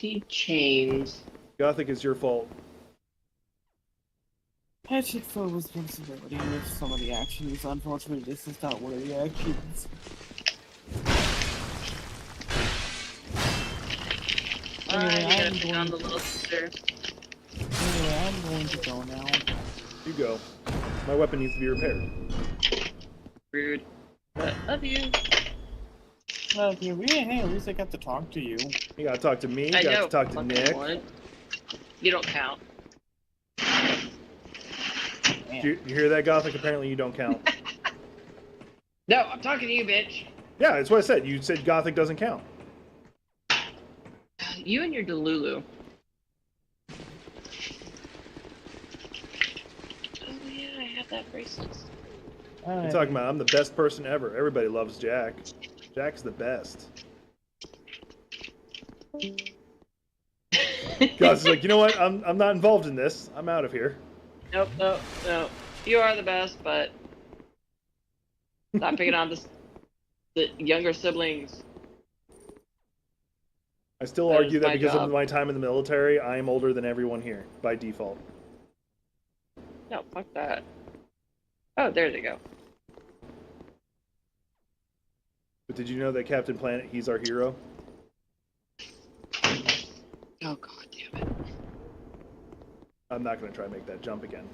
Need chains. Gothic, it's your fault. I should full responsibility with some of the actions. Unfortunately, this is not one of the actions. Anyway, I'm going to go now. You go. My weapon needs to be repaired. Rude. But love you. Well, hey, at least I got to talk to you. You gotta talk to me, you I got know. to talk to fucking Nick. one. You don't count. You hear that, Gothic? Apparently you don't count. No, I'm talking to you, bitch. Yeah, that's what I said. You said Gothic doesn't count. You and your Delulu. Oh yeah, I have that bracelet. What are you talking about? I'm the best person ever. Everybody loves Jack. Jack's the best. God's like, you know what? I'm not involved in this. I'm out of here. Nope. You are the best, but stop picking on the younger siblings. I still That argue is that my because job. of my time in the military, I am older than everyone here by default. No, fuck that. Oh, there they go. But did you know that Captain Planet, he's our hero? Oh god damn it. I'm not going to try to make that jump again.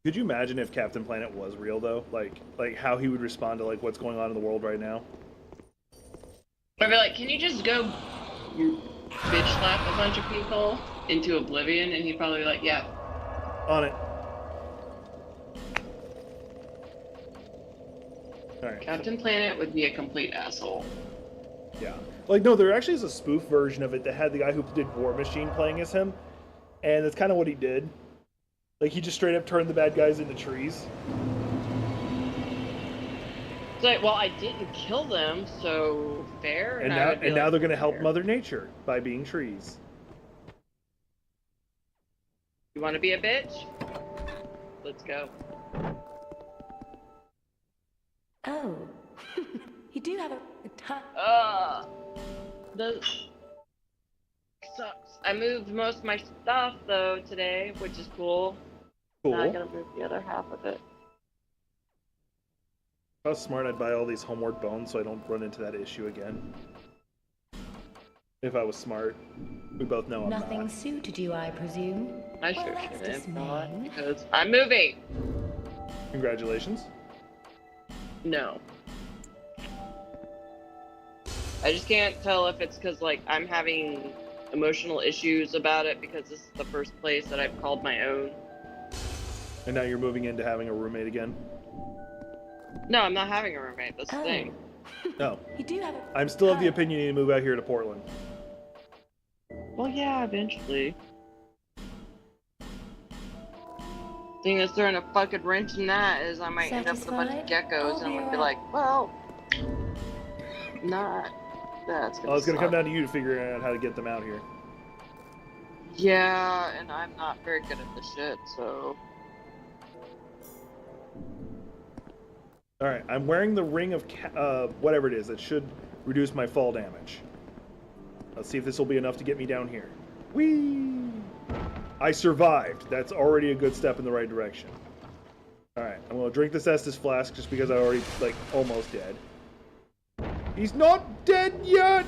Could you imagine if Captain Planet was real though? Like how he would respond to like what's going on in the world right now? I'd be like, can you just go bitch slap a bunch of people into oblivion? And he'd probably be like, yeah. On it. Alright. Captain Planet would be a complete asshole. Yeah. Like, no, there actually is a spoof version of it that had the guy who did War Machine playing as him. And that's kind of what he did. Like, he just straight up turned the bad guys into trees. It's like, well, I didn't kill them, so fair. And I would be now like, they're going to help fair. Mother Nature by being trees. You want to be a bitch? Let's go. Oh, you do have a This sucks. I moved most of my stuff though today, which is cool. Now I Cool. gotta move the other half of it. If I was smart, I'd buy all these homeward bones so I don't run into that issue again. If I was smart. We both know I'm nothing not. suited you, I presume. I Well, sure that's shouldn't, not, dismaying. because I'm moving. Congratulations. No. I just can't tell if it's because like I'm having emotional issues about it because this is the first place that I've called my own. And now you're moving into having a roommate again? No, I'm not having a roommate. That's the Oh. thing. No. You do have a I'm still of the opinion you need to move out here to Portland. Well, yeah, eventually. Thing that's throwing a fucking wrench in that is I might end up with a bunch of Satisfied? geckos and I'm gonna be like, well, not. That's gonna Oh, it's going to come suck. down to you to figure out how to get them out here. Yeah, and I'm not very good at this shit, so. Alright, I'm wearing the ring of whatever it is that should reduce my fall damage. Let's see if this will be enough to get me down here. Whee! I survived. That's already a good step in the right direction. Alright, I'm going to drink this Estus flask just because I already, like, almost dead. He's not dead yet!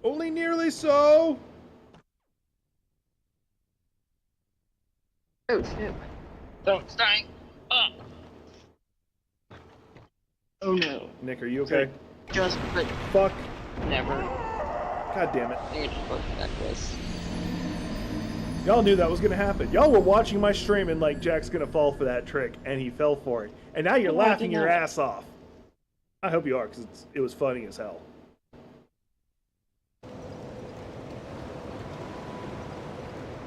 Only nearly so! Oh shit. Don't die. Oh no. Nick, are you okay? Just but Fuck. never. God damn it. I think I just broke the necklace. Y'all knew that was gonna happen. Y'all were watching my stream and like Jack's gonna fall for that trick, and he fell for it. And now you're Oh, I laughing didn't your know. ass off. I hope you are, because it was funny as hell.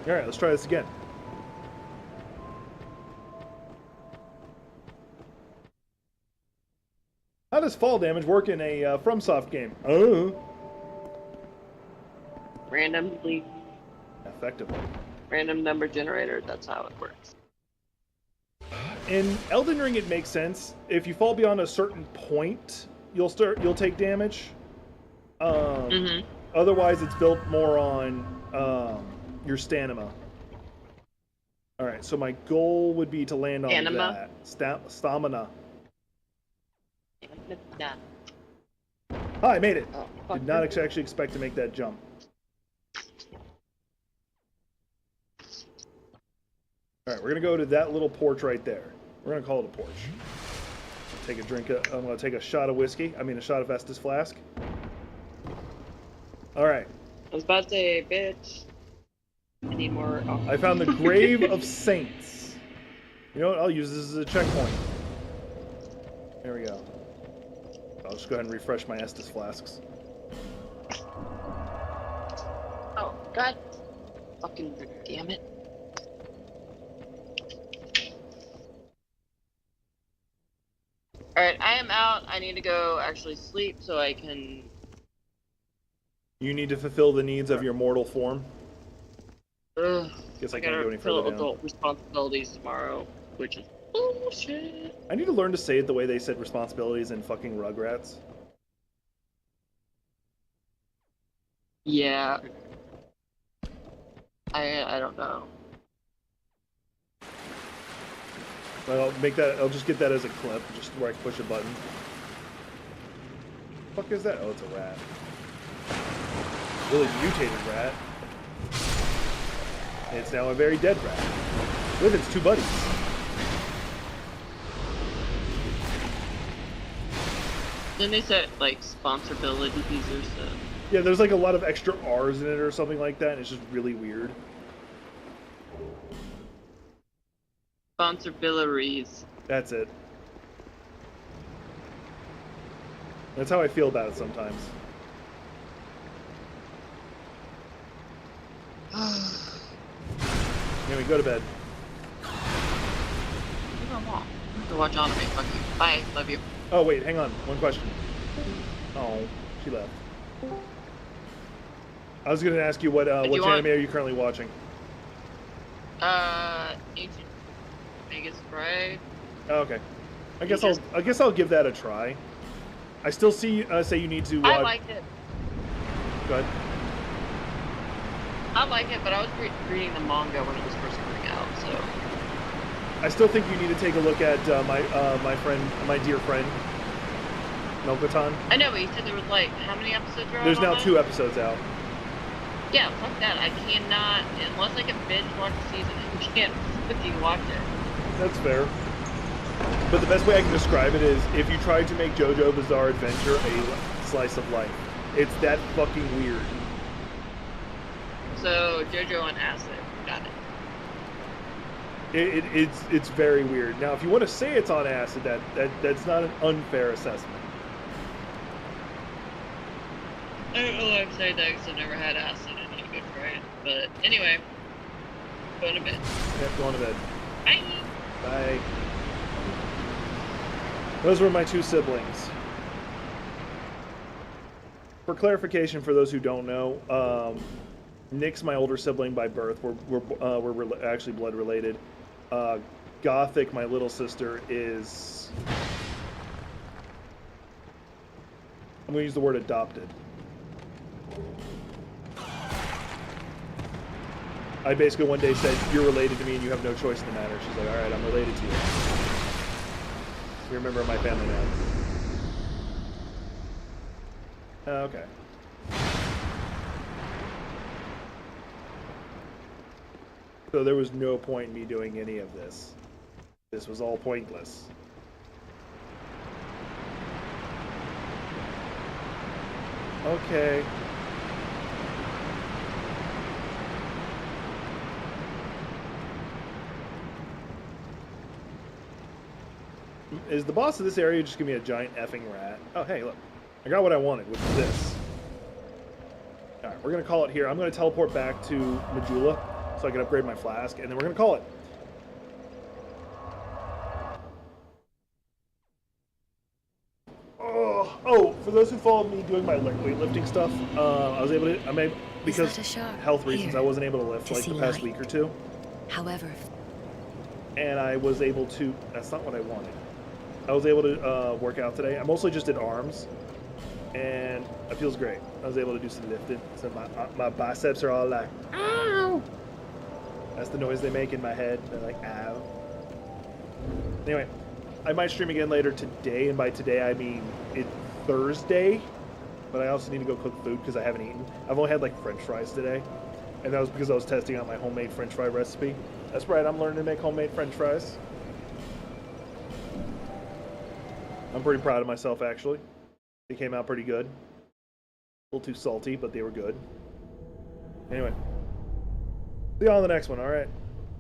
Alright, let's try this again. How does does fall damage work in a FromSoft game? Oh, Randomly, effectively. random number generator. That's how it works. In Elden Ring, it makes sense. If you fall beyond a certain point, you'll take damage. Otherwise, it's built more on your stamina. All right, so my goal would be to land on Stamina? that stamina. Nah. Ah, I made it. Oh, fuck. Did not actually expect to make that jump. All right, we're gonna go to that little porch right there. We're gonna call it a porch. Take a drink. I'm gonna take a shot of whiskey. I mean, a shot of Estus flask. All right. I was about to say, bitch. I need more. Oh. I found the Grave of Saints. You know what? I'll use this as a checkpoint. There we go. I'll just go ahead and refresh my Estus flasks. Oh, God. Fucking damn it. Alright, I am out. I need to go actually sleep so I can... You need to fulfill the needs of your mortal form. Ugh, Guess I I can't gotta go any fulfill further down. adult responsibilities tomorrow, which is bullshit. I need to learn to say it the way they said responsibilities in fucking Rugrats. Yeah. I don't know. I'll make that. I'll just get that as a clip, just where I push a button. What the fuck is that? Oh, it's a rat. Really mutated rat. And it's now a very dead rat with its two buddies. Then they said like sponsorabilities or so. Yeah, there's like a lot of extra R's in it or something like that, and it's just really weird. Sponsorbilities. That's it. That's how I feel about it sometimes. Anyway, go to bed. What do I want? I have to watch anime. Fuck you. Bye. Love you. Oh, wait, hang on. One question. Oh, she left. I was going to ask you what which anime are you currently watching? Ancient Vegas Bride. Oh, okay. I guess I'll give that a try. I still see say you need to watch. I liked it. Go ahead. I like it, but I was reading the manga when it was first coming out, so. I still think you need to take a look at my dear friend, Melkotan. I know, but you said there was like, how many episodes are out? There's now on 2 that? episodes out. Yeah, fuck that. I cannot, unless I can binge watch the season, I can't fucking watch it. That's fair. But the best way I can describe it is if you tried to make JoJo Bizarre Adventure a slice of life. It's that fucking weird. So, JoJo on acid. Got it. It's very weird. Now, if you want to say it's on acid, that's not an unfair assessment. I don't know why I'm saying that because I've never had acid in a good friend. But anyway, going to bed. Yep, going to bed. Bye. Bye. Those were my 2 siblings. For clarification, for those who don't know, Nick's my older sibling by birth. We're actually blood related. Gothic, my little sister, is... I'm going to use the word adopted. I basically one day said, "You're related to me and you have no choice in the matter." She's like, "Alright, I'm related to you. You're a member of my family now." Okay. So there was no point in me doing any of this. This was all pointless. Okay. Is the boss of this area just gonna be a giant effing rat? Oh, hey, look. I got what I wanted, which is this. Alright, we're gonna call it here. I'm gonna teleport back to Majula so I can upgrade my flask, and then we're gonna call it. Oh, those who followed me doing my weightlifting stuff, I was able to. Because Is that a shark? health reasons, Here, I wasn't able to lift to like see the past light. week or two, However, and I was able to. That's not what I wanted. I was able to work out today. I mostly just did arms, and it feels great. I was able to do some lifting, so my biceps are all like, ow! That's the noise they make in my head. They're like, ow. Anyway, I might stream again later today, and by today I mean it's Thursday. But I also need to go cook food because I haven't eaten. I've only had like French fries today, and that was because I was testing out my homemade French fry recipe. That's right, I'm learning to make homemade French fries. I'm pretty proud of myself, actually. They came out pretty good. A little too salty, but they were good. Anyway, see you on the next one, alright?